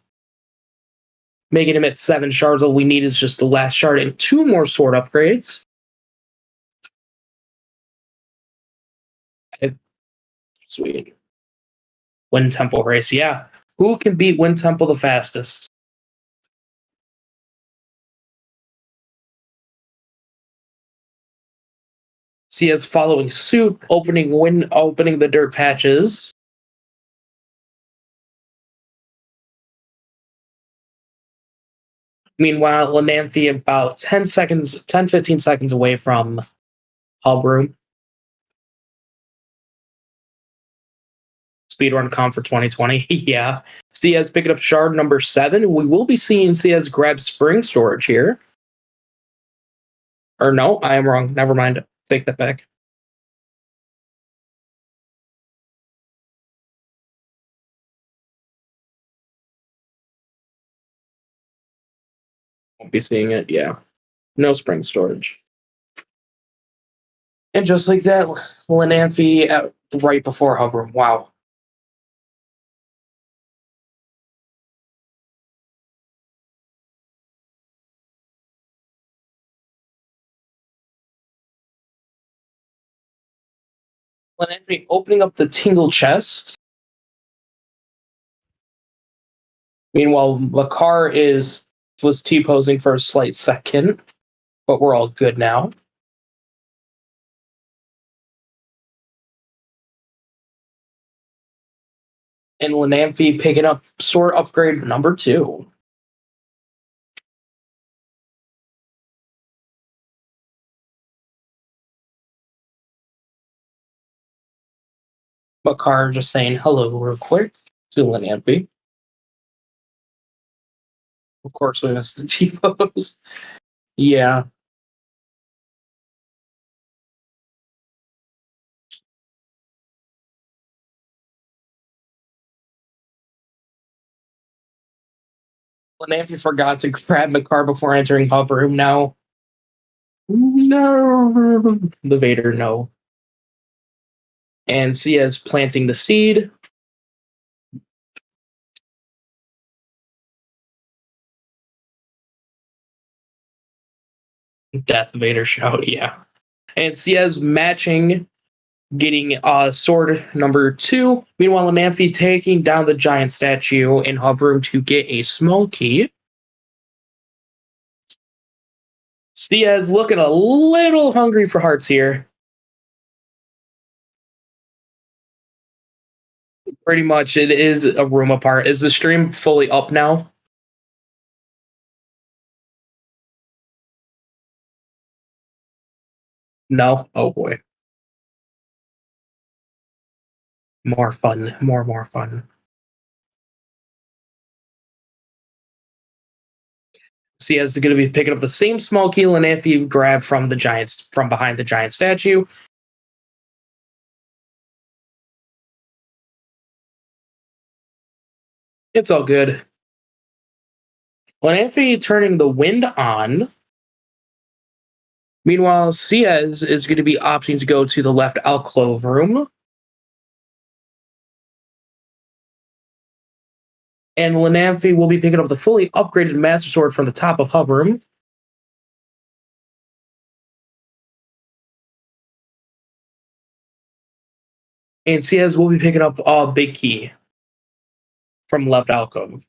Making him at 7 shards. All we need is just the last shard and 2 more sword upgrades. Sweet. Wind Temple race, yeah. Who can beat Wind Temple the fastest? SiYes following suit, opening the dirt patches. Meanwhile, Lenamphy about 10-15 seconds away from Hub Room. Speedrun comp for 2020. Yeah. SiYes picking up shard number 7. We will be seeing SiYes grab spring storage here. Or no, I am wrong. Never mind. Take that back. Won't be seeing it. Yeah. No spring storage. And just like that, Lenamphy right before Hub Room. Wow. Lenamphy opening up the Tingle chest. Meanwhile, Makar was T-posing for a slight second, but we're all good now. And Lenamphy picking up sword upgrade number 2. Makar just saying hello real quick to Lenamphy. Of course, we missed the T-pose. Yeah. Lenamphy forgot to grab Makar before entering Hub Room now. No. The Vader, no. And SiYes planting the seed. Death Vader shout, yeah. And SiYes matching, getting sword number 2. Meanwhile, Lenamphy taking down the giant statue in Hub Room to get a small key. SiYes looking a little hungry for hearts here. Pretty much, it is a room apart. Is the stream fully up now? No? Oh boy. More fun. More fun. SiYes is going to be picking up the same small key Lenamphy grabbed from behind the giant statue. It's all good. Lenamphy turning the wind on. Meanwhile, SiYes is going to be opting to go to the left alcove room. And Lenamphy will be picking up the fully upgraded Master Sword from the top of Hub Room. And SiYes will be picking up a big key from left alcove.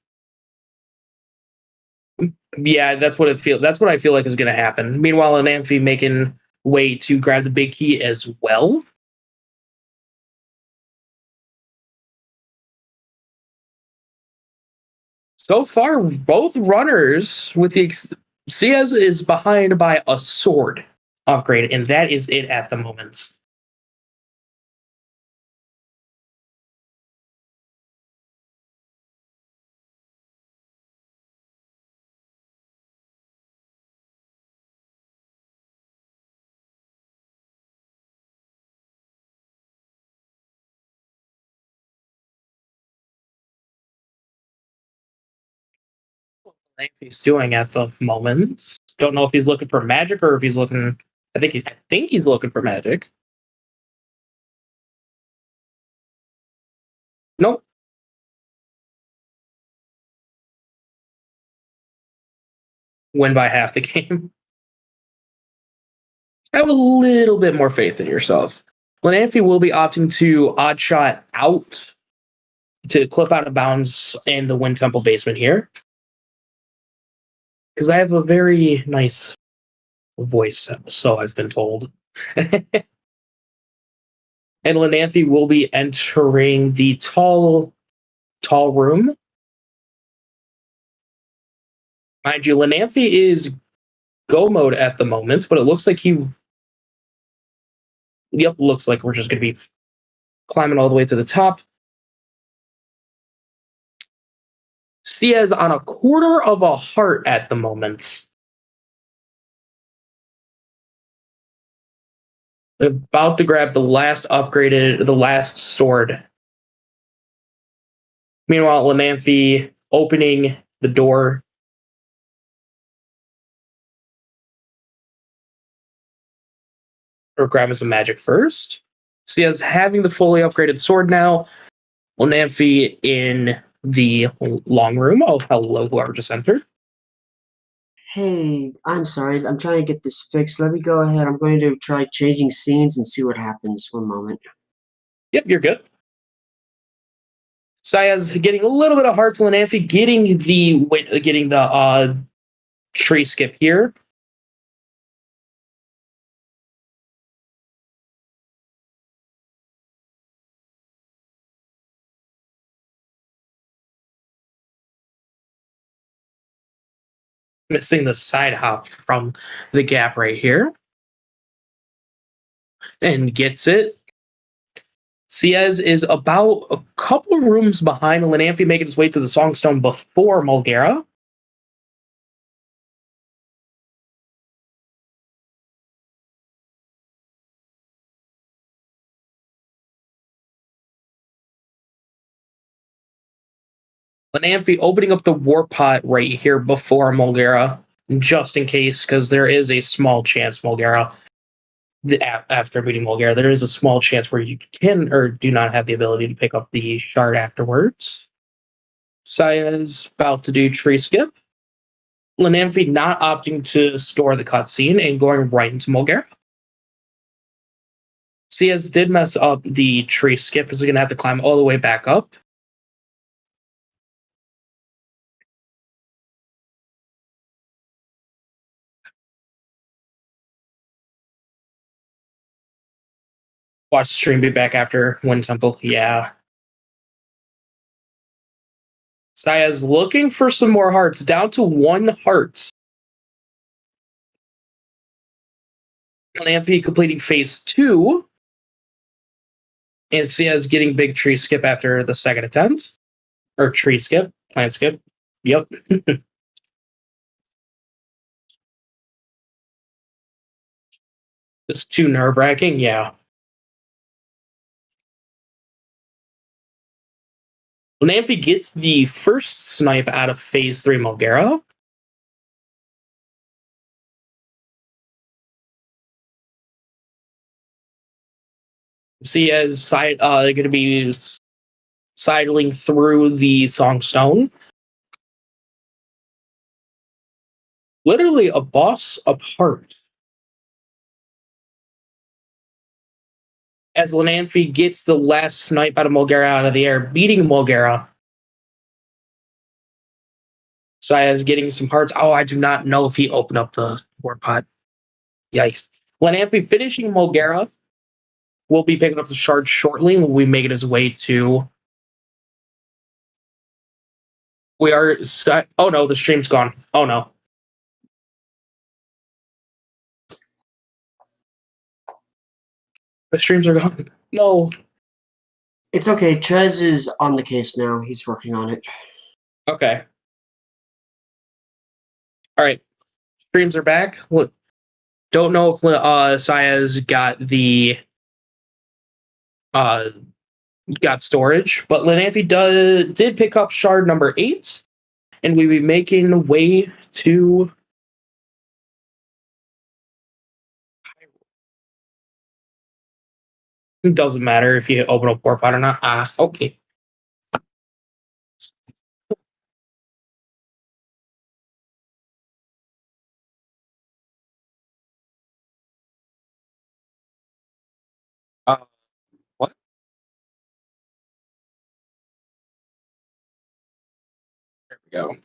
Yeah, that's what it feels. That's what I feel like is going to happen. Meanwhile, Lenamphy making way to grab the big key as well. So far, both runners with the SiYes is behind by a sword upgrade, and that is it at the moment. He's doing at the moment. Don't know if he's looking for magic or if he's looking. I think he's looking for magic. Nope. Win by half the game. Have a little bit more faith in yourself. Lenamphy will be opting to odd shot out to clip out of bounds in the Wind Temple basement here. Because I have a very nice voice, so I've been told. And Lenamphy will be entering the tall room. Mind you, Lenamphy is go mode at the moment, but it looks like looks like we're just going to be climbing all the way to the top. SiYes on a quarter of a heart at the moment. About to grab the last sword. Meanwhile, Lenamphy opening the door. Or grabbing some magic first. SiYes having the fully upgraded sword now. Lenamphy in the long room. Oh, hello, whoever just entered. Hey, I'm sorry. I'm trying to get this fixed. Let me go ahead. I'm going to try changing scenes and see what happens. One moment. Yep, you're good. SiYes getting a little bit of hearts. Lenamphy getting the tree skip here. Missing the side hop from the gap right here. And gets it. SiYes is about a couple rooms behind Lenamphy, making his way to the Songstone before Mulgara. Lenamphy opening up the war pot right here before Mulgara, just in case, because there is a small chance Mulgara, after beating Mulgara, there is a small chance where you can or do not have the ability to pick up the shard afterwards. SiYes about to do tree skip. Lenamphy not opting to store the cutscene and going right into Mulgara. SiYes did mess up the tree skip, as we're going to have to climb all the way back up. Watch the stream, be back after Wind Temple. Yeah. SiYes looking for some more hearts, down to 1 heart. Lenamphy completing phase 2. And SiYes getting big tree skip after the second attempt. Or tree skip, plant skip. Yep. It's too nerve-wracking, yeah. Lenamphy gets the first snipe out of phase 3 Mulgara. SiYes going to be sidling through the Songstone. Literally a boss apart. as Lenamphy gets the last snipe out of Mulgara out of the air, beating Mulgara. SiYes getting some hearts. Oh, I do not know if he opened up the war pot. Yikes. Lenamphy finishing Mulgara. Will be picking up the shard shortly when we make it his way to. We are. Oh no, the stream's gone. Oh no. The streams are gone. No. It's okay. Trez is on the case now. He's working on it. Okay. All right. Streams are back. Look, don't know if SiYes got storage, but Lenamphy did pick up shard number 8, and we be making way to. It doesn't matter if you open up war pot or not. Okay. What? There we go.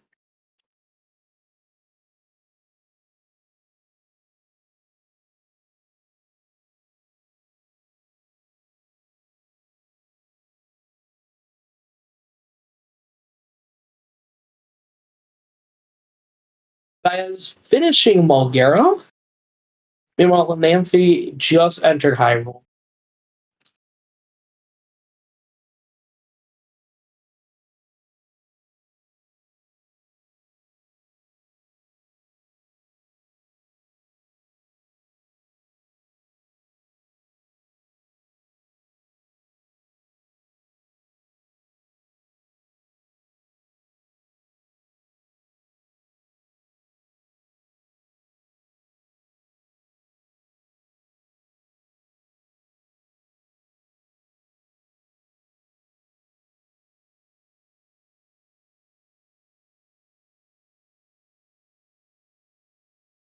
SiYes finishing Mulgara. Meanwhile, Lenamphy just entered Hyrule.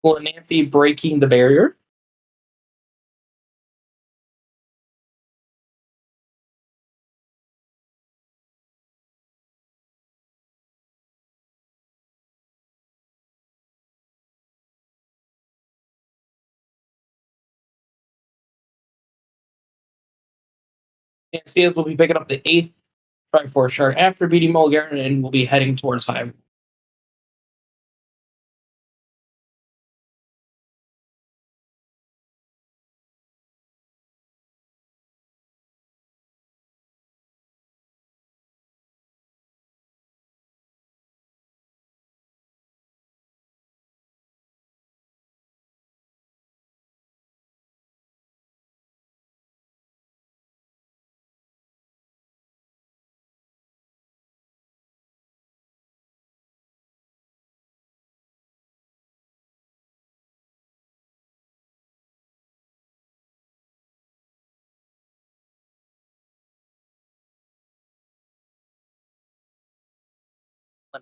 Lenamphy breaking the barrier. And SiYes will be picking up the 8th Triforce shard after beating Mulgara and will be heading towards Hyrule.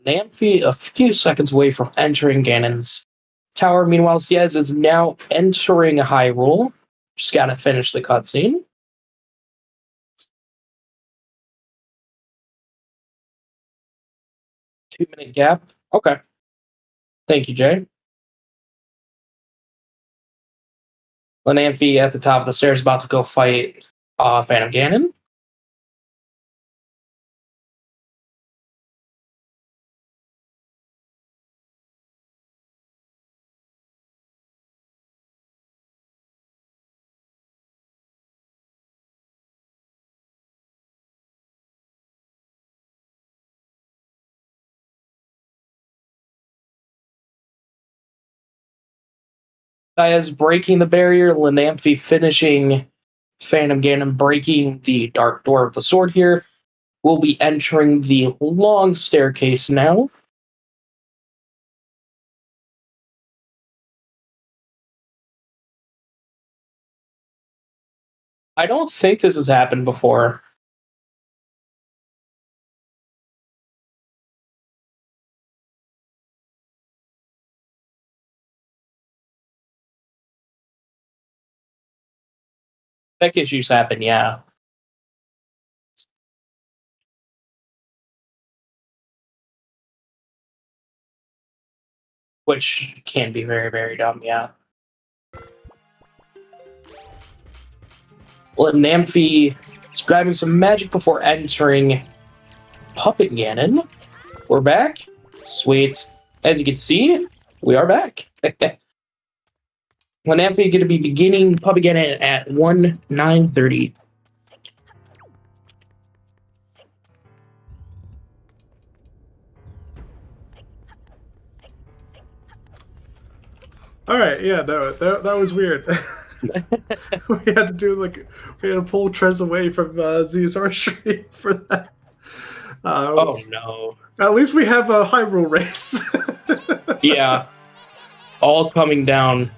Lenamphy a few seconds away from entering Ganon's tower. Meanwhile, SiYes is now entering Hyrule. Just gotta finish the cutscene. Two-minute gap. Okay. Thank you, Jay. Lenamphy at the top of the stairs about to go fight Phantom Ganon. SiYes breaking the barrier. Lenamphy finishing Phantom Ganon, breaking the Dark Door of the Sword here. We'll be entering the long staircase now. I don't think this has happened before. Tech issues happen, yeah. Which can be very, very dumb, yeah. Lenamphy is grabbing some magic before entering Puppet Ganon. We're back. Sweet. As you can see, we are back. Lenamphy going to be beginning Puppet Ganon at 1:9:30. All right, yeah, no, that was weird. We had to pull Trez away from ZSR stream for that. Oh no! At least we have a Hyrule race. Yeah, all coming down.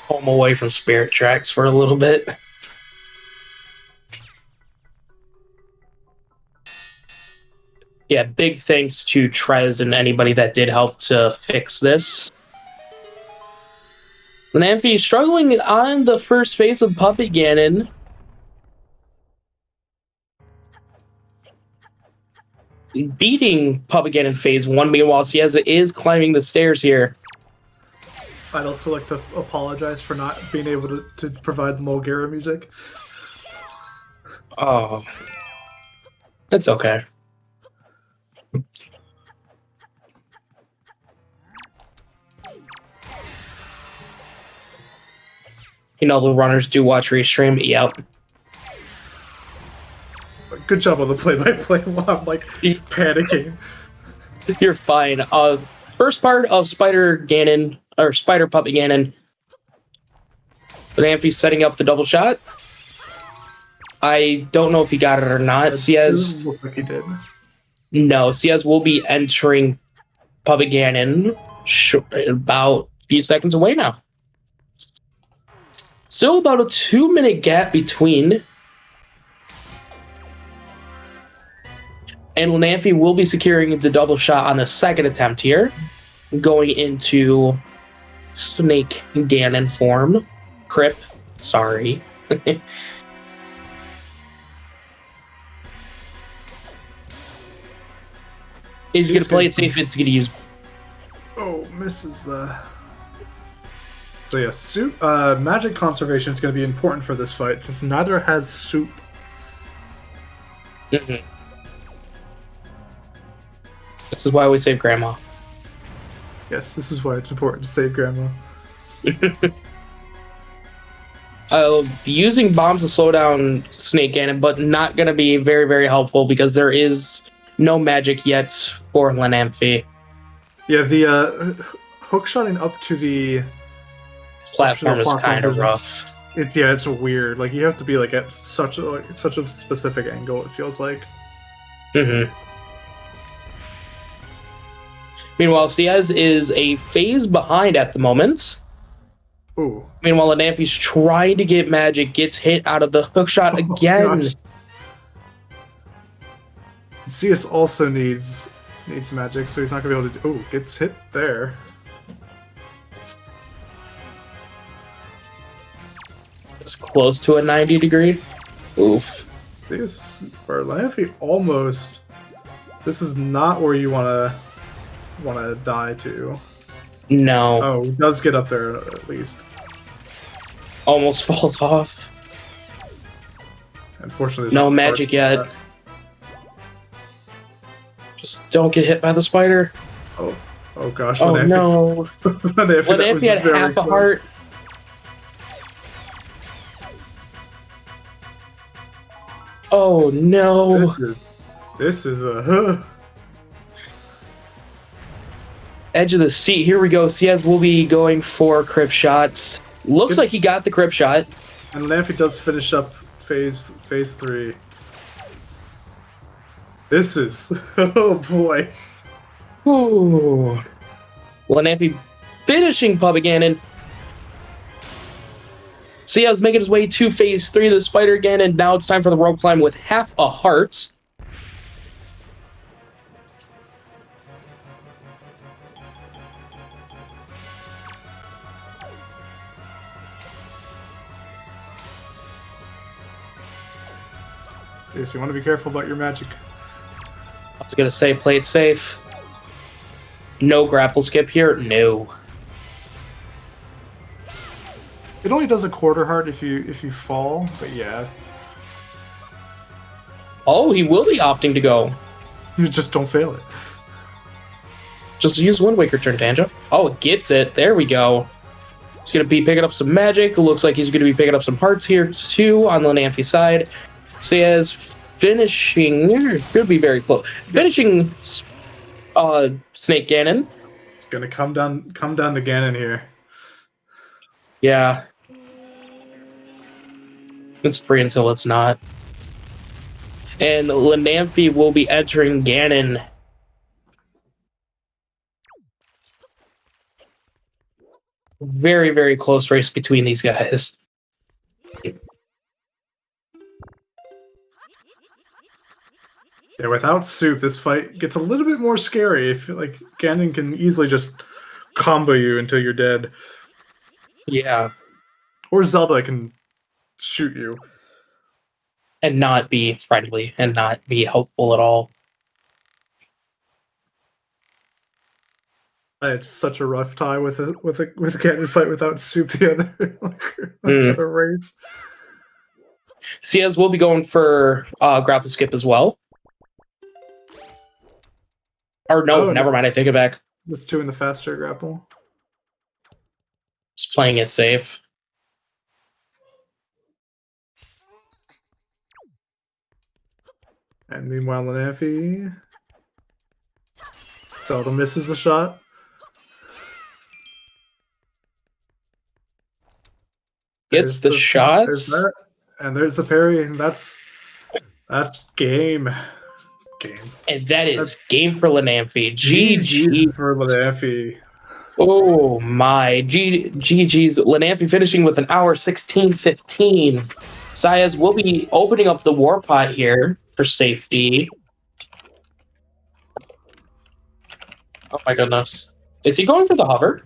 Home away from Spirit Tracks for a little bit. Yeah, big thanks to Trez and anybody that did help to fix this. Lenamphy struggling on the first phase of Puppet Ganon. Beating Puppet Ganon phase 1, meanwhile, SiYes is climbing the stairs here. I'd also like to apologize for not being able to provide the Mulgara music. Oh. It's okay. You know, the runners do watch restream. Yep. Good job on the play-by-play while I'm like panicking. You're fine. First part of Spider Ganon, or Spider Puppet Ganon. Lenamphy setting up the double shot. I don't know if he got it or not. SiYes. Looks like he did. No, SiYes will be entering Puppet Ganon about a few seconds away now. Still about a 2-minute gap between. And Lenamphy will be securing the double shot on the second attempt here, going into Snake Ganon form. Crip, sorry. Is he going to play it safe? It's going to use. Oh, misses the. So yeah, soup. Magic conservation is going to be important for this fight since neither has soup. Mm-hmm. This is why we save Grandma. Yes, this is why it's important to save Grandma. Using bombs to slow down Snake Ganon, but not going to be very, very helpful because there is no magic yet for Lenamphy. Yeah, the hookshotting up to the Platform is kind of rough. It's weird. Like you have to be like at such a specific angle. It feels like. Mm-hmm. Meanwhile, SiYes is a phase behind at the moment. Ooh. Meanwhile, Lenamphy's trying to get magic, gets hit out of the hookshot again. Gosh. SiYes also needs magic, so he's not gonna be able to. Oh, gets hit there. It's close to a 90-degree. Oof. SiYes or Lenamphy almost. This is not where you want to die to. No. Oh, he does get up there at least. Almost falls off. Unfortunately, there's no magic yet. Just don't get hit by the spider. Oh gosh. Oh Lenamphy. no. Lenamphy had half a heart. Oh no. This is a edge of the seat. Here we go. SiYes will be going for crip shots. Looks like he got the crip shot. And Lenamphy does finish up phase 3. This is oh boy. Ooh. Lenamphy finishing Puppet Ganon. SiYes making his way to phase 3 of the Spider Ganon, and now it's time for the rope climb with half a heart. So you want to be careful about your magic. I was gonna say, play it safe. No grapple skip here. No. It only does a quarter heart if you fall, but yeah. Oh, he will be opting to go. You just don't fail it. Just use Wind Waker turn, Tangent. Oh, it gets it. There we go. He's going to be picking up some magic. It looks like he's going to be picking up some hearts here, too, on Lenamphy's side. SiYes finishing... Could be very close. Finishing Snake Ganon. It's going to come down to Ganon here. Yeah. It's free until it's not. And Lenamphy will be entering Ganon. Very, very close race between these guys. Yeah, without Soup, this fight gets a little bit more scary. If like Ganon can easily just combo you until you're dead. Yeah. Or Zelda can shoot you. And not be friendly and not be helpful at all. I had such a rough time with Ganon fight without Soup the other race. SiYes will be going for grapple skip as well. Or no, never mind, I take it back. With 2 in the faster grapple. Just playing it safe. And meanwhile, Lenamphy... Zelda misses the shot. Gets the shots. There's that. And there's the parry, and that's game. And that's game for Lenamphy. GG for Lenamphy. Oh my. GG's. Lenamphy finishing with an hour 16:15. SiYes will be opening up the war pot here for safety. Oh my goodness. Is he going for the hover?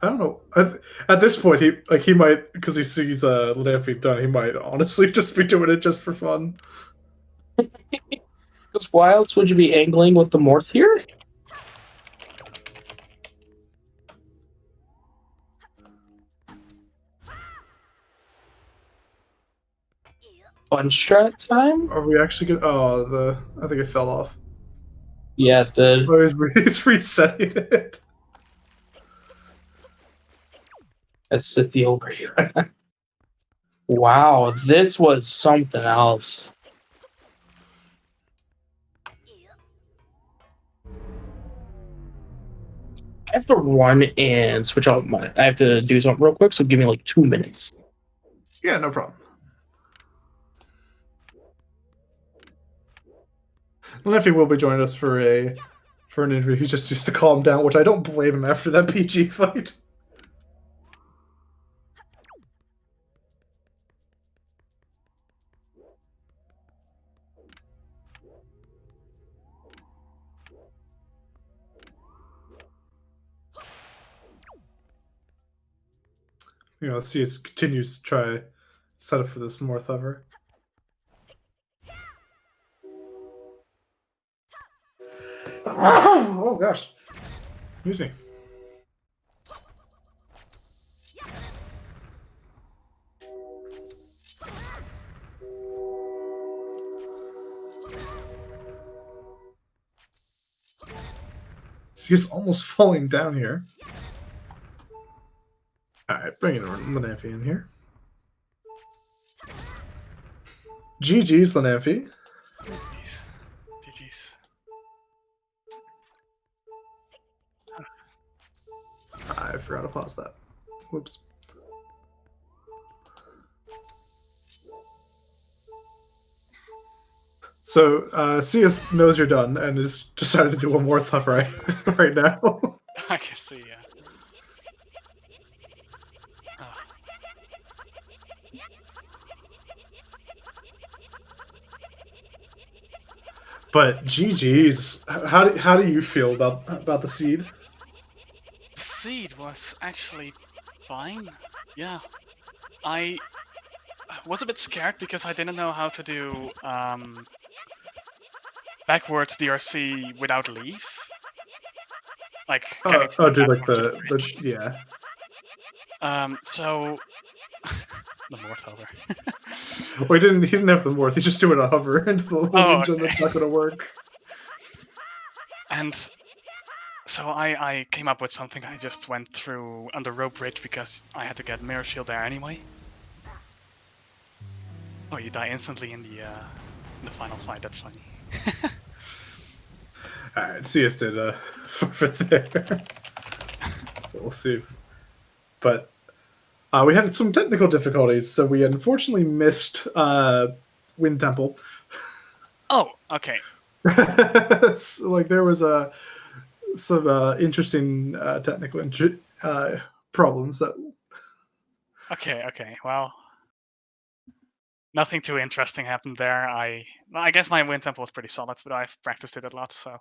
I don't know. At this point, he might, because he sees Lenamphy done. He might honestly just be doing it just for fun. Because why else would you be angling with the Morph here? Fun strat time? Are we actually gonna? Oh, I think it fell off. Yeah, it did. Oh, it's resetting it. Let's sit the over here. Wow, this was something else. I have to run and switch out I have to do something real quick, so give me like 2 minutes. Yeah, no problem. Lenamphy will be joining us for an interview. He just used to calm down, which I don't blame him after that PG fight. You know, SiYes continues to try set up for this more hover. Oh gosh. Excuse me. SiYes almost falling down here. Alright, bringing Lenamphy in here. GG's, Lenamphy. GG's. I forgot to pause that. Whoops. So, SiYes knows you're done and has decided to do one more stuff right now. I can see, yeah. Oh. But GG's, how do you feel about the seed? The seed was actually fine. Yeah, I was a bit scared because I didn't know how to do backwards DRC without leave. Like getting from the do like platform to the the bridge. yeah. So the Morth over. Well, he didn't have the Morth. He's just doing a hover into the little Oh, ninja, and that's not going to work. And so I came up with something. I just went through under rope bridge because I had to get mirror shield there anyway. Oh, you die instantly in the final fight. That's funny. All right, SiYes did forfeit there. So we'll see. But we had some technical difficulties, so we unfortunately missed Wind Temple. Oh, okay. So, like there was some interesting technical problems that. Okay. Well, nothing too interesting happened there. I guess my wind tempo was pretty solid, but I've practiced it a lot, so.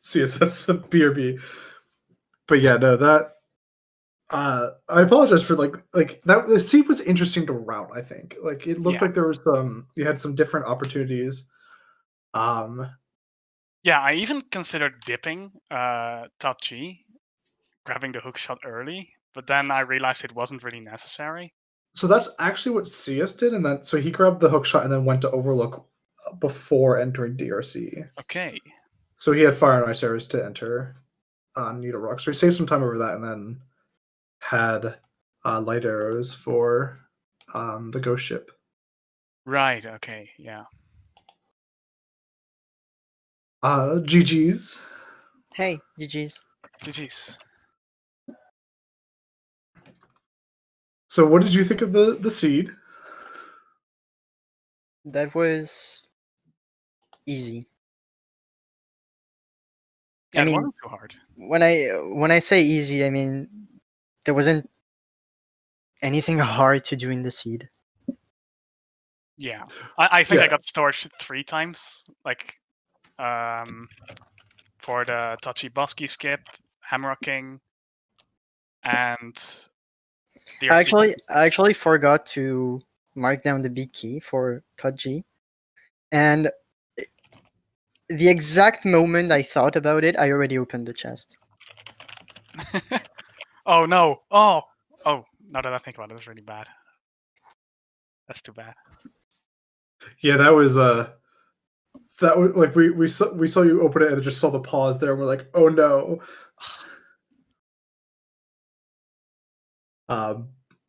CSS BRB. But yeah, no, that I apologize for like that. The seed was interesting to route. I think like it looked like there was you had some different opportunities. Yeah, I even considered dipping top G, grabbing the hook shot early, but then I realized it wasn't really necessary. So that's actually what SiYes did, and then so he grabbed the hook shot and then went to overlook before entering DRC. Okay. So he had fire and ice arrows to enter Needle Rock. So he saved some time over that, and then had light arrows for the ghost ship. Right. Okay. Yeah. GG's. Hey, GG's. GG's. So what did you think of the seed? That was easy. Yeah, I mean, it wasn't too hard. when I say easy, I mean there wasn't anything hard to do in the seed. Yeah, I think I Yeah. got storage 3 times, like for the touchy bosky skip, hammer king, and the I actually forgot to mark down the big key for touchy, and the exact moment I thought about it, I already opened the chest. Oh no! Oh, now that I think about it, it's really bad. That's too bad. Yeah, that was like we saw you open it and just saw the pause there, and we're like, oh no.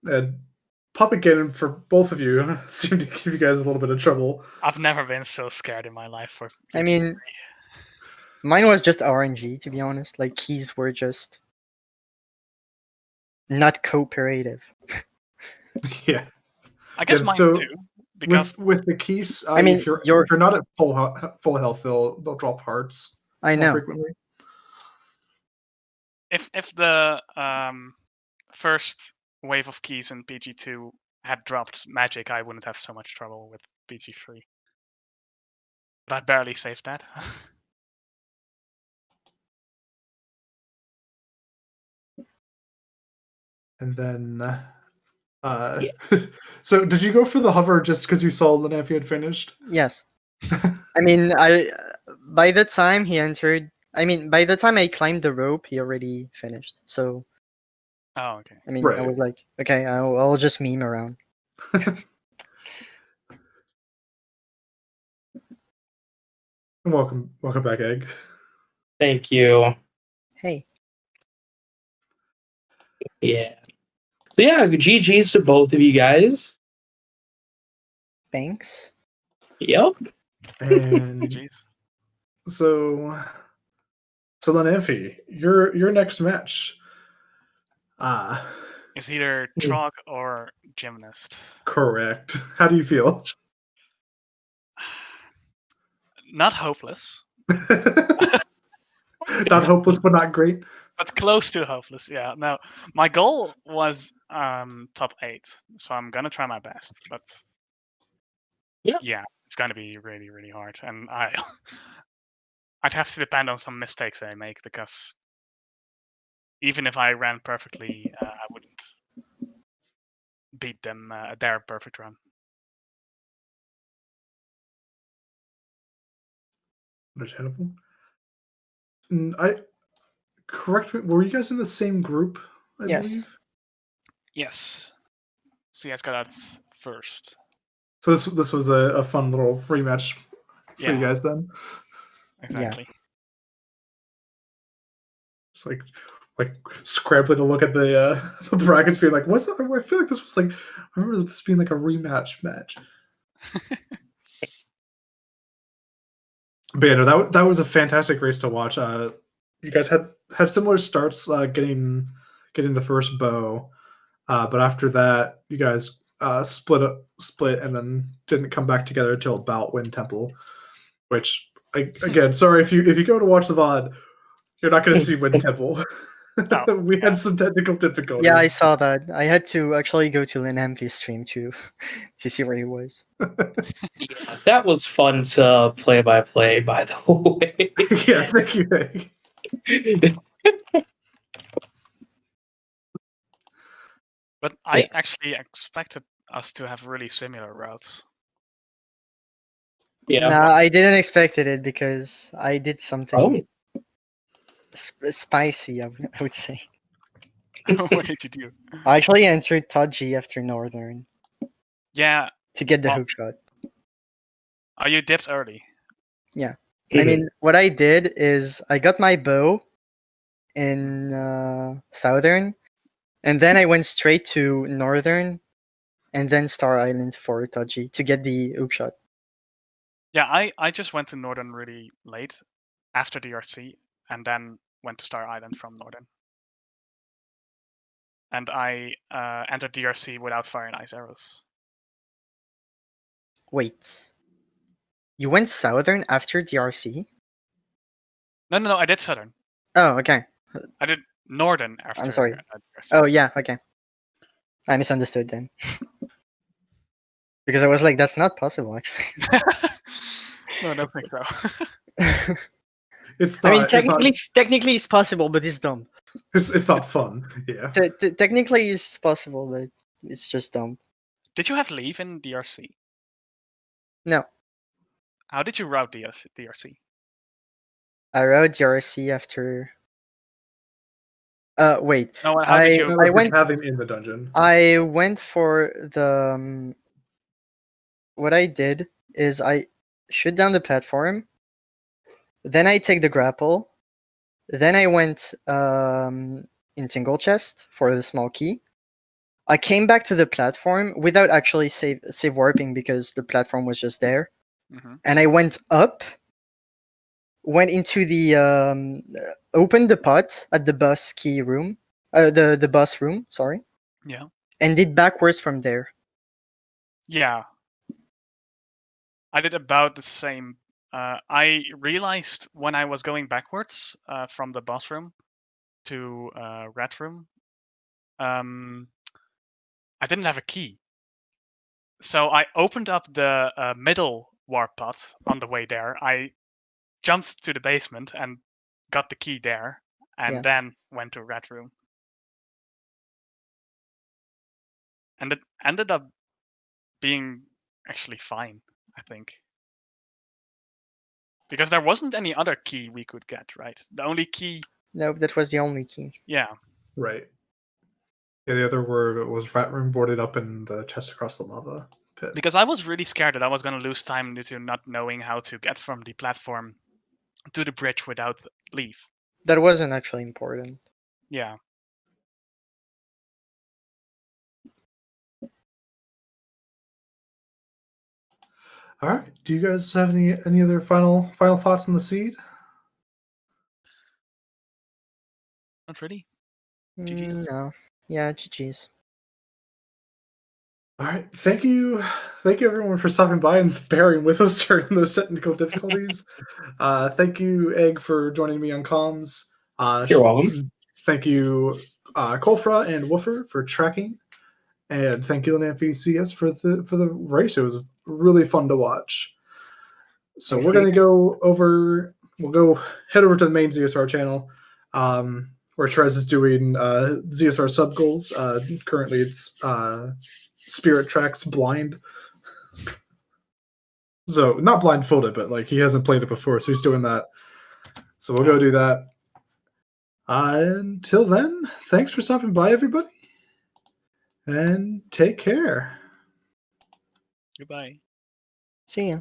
And Puppet Cannon for both of you seemed to give you guys a little bit of trouble. I've never been so scared in my life for. I mean, mine was just RNG, to be honest. Like keys were just not cooperative. Yeah, I guess yeah, mine so too, because with the keys, I mean, if you're you're- not at full health, they'll drop hearts I more know. frequently. if the first wave of keys in PG2 had dropped magic, I wouldn't have so much trouble with PG3. But I barely saved that. And then, so did you go for the hover just because you saw Lenamphy had finished? Yes. I mean, by the time he entered, I mean, by the time I climbed the rope, he already finished. So, Oh, okay. I mean, Right. I was like, okay, I'll just meme around. Welcome back, Egg. Thank you. Hey, Yeah. So yeah, GG's to both of you guys. thanks. Yep. And Jeez. so Lenamphy, your next match. It's either Trog or Gymnast. Correct. How do you feel? Not hopeless, Not hopeless, but not great. but close to hopeless. Yeah. No, my goal was top 8, so I'm gonna try my best. But yeah, it's gonna be really, really hard, and I'd have to depend on some mistakes that I make, because even if I ran perfectly, I wouldn't beat them their perfect run. Understandable. Correct me. Were you guys in the same group? I Yes. believe. Yes. SiYes got out first. So this was a fun little rematch for you Yeah. guys then. Exactly. It's like scrambling to look at the brackets, being like, "What's that?" I feel like this was like. I remember this being like a rematch match. But yeah, no, that was a fantastic race to watch. You guys had similar starts, getting the first bow, but after that, you guys split, and then didn't come back together until about Wind Temple. Which, again, sorry if you go to watch the VOD, you're not going to see Wind Temple. We had some technical difficulties. Yeah, I saw that. I had to actually go to Lenamphy's stream to see where he was. Yeah, that was fun to play by play, by the way. Yeah, thank you, Meg. But I actually expected us to have really similar routes. Yeah. Nah, I didn't expect it because I did something spicy, I would say. What did you do? I actually entered Todgy after Northern Yeah. to get the Oh. hook shot. Oh, you dipped early. Yeah. I mean, what I did is I got my bow in Southern, and then I went straight to Northern, and then Star Island for Todgy to get the hook shot. Yeah, I just went to Northern really late after DRC, and then went to Star Island from Northern. And I entered DRC without Fire and Ice arrows. Wait. You went Southern after DRC? No, I did Southern. Oh, okay. I did Northern after. I'm sorry. DRC. Oh, yeah, okay. I misunderstood then. Because I was like, that's not possible, actually. No, I don't think so. It's not, I mean, technically it's possible, but it's dumb. it's not fun. Yeah. Technically it's possible, but it's just dumb. Did you have leave in DRC? No. How did you route DRC? I rode DRC after. Wait. No, how did you? I went. Have him in the dungeon. I went for the. What I did is I shoot down the platform. Then I take the grapple. Then I went in Tingle Chest for the small key. I came back to the platform without actually save warping because the platform was just there. Mm-hmm. And I went up, went into the opened the pot at the bus key room, the bus room, sorry. Yeah. And did backwards from there. Yeah. I did about the same. I realized when I was going backwards from the boss room to red room, I didn't have a key. So I opened up the middle warp path on the way there. I jumped to the basement and got the key there, and then went to red room. And it ended up being actually fine, I think. Because there wasn't any other key we could get, right? The only key... No, that was the only key. Yeah. Right. Yeah, the other word was rat room boarded up in the chest across the lava pit. Because I was really scared that I was going to lose time due to not knowing how to get from the platform to the bridge without leave. That wasn't actually important. Yeah. All right. Do you guys have any other final thoughts on the seed? Not really. GG's. No. Yeah, GG's. All right. Thank you everyone for stopping by and bearing with us during those technical difficulties. Thank you, Egg, for joining me on comms. You're welcome. Thank you, Kolfra and Woofer for tracking, and thank you, Lenamphy CS for the race. It was really fun to watch. So we're gonna go over. We'll go head over to the main ZSR channel, where Trez is doing ZSR sub goals. Currently, it's Spirit Tracks blind. So not blindfolded, but like he hasn't played it before, so he's doing that. So we'll go do that. Until then, thanks for stopping by, everybody, and take care. Goodbye. See ya.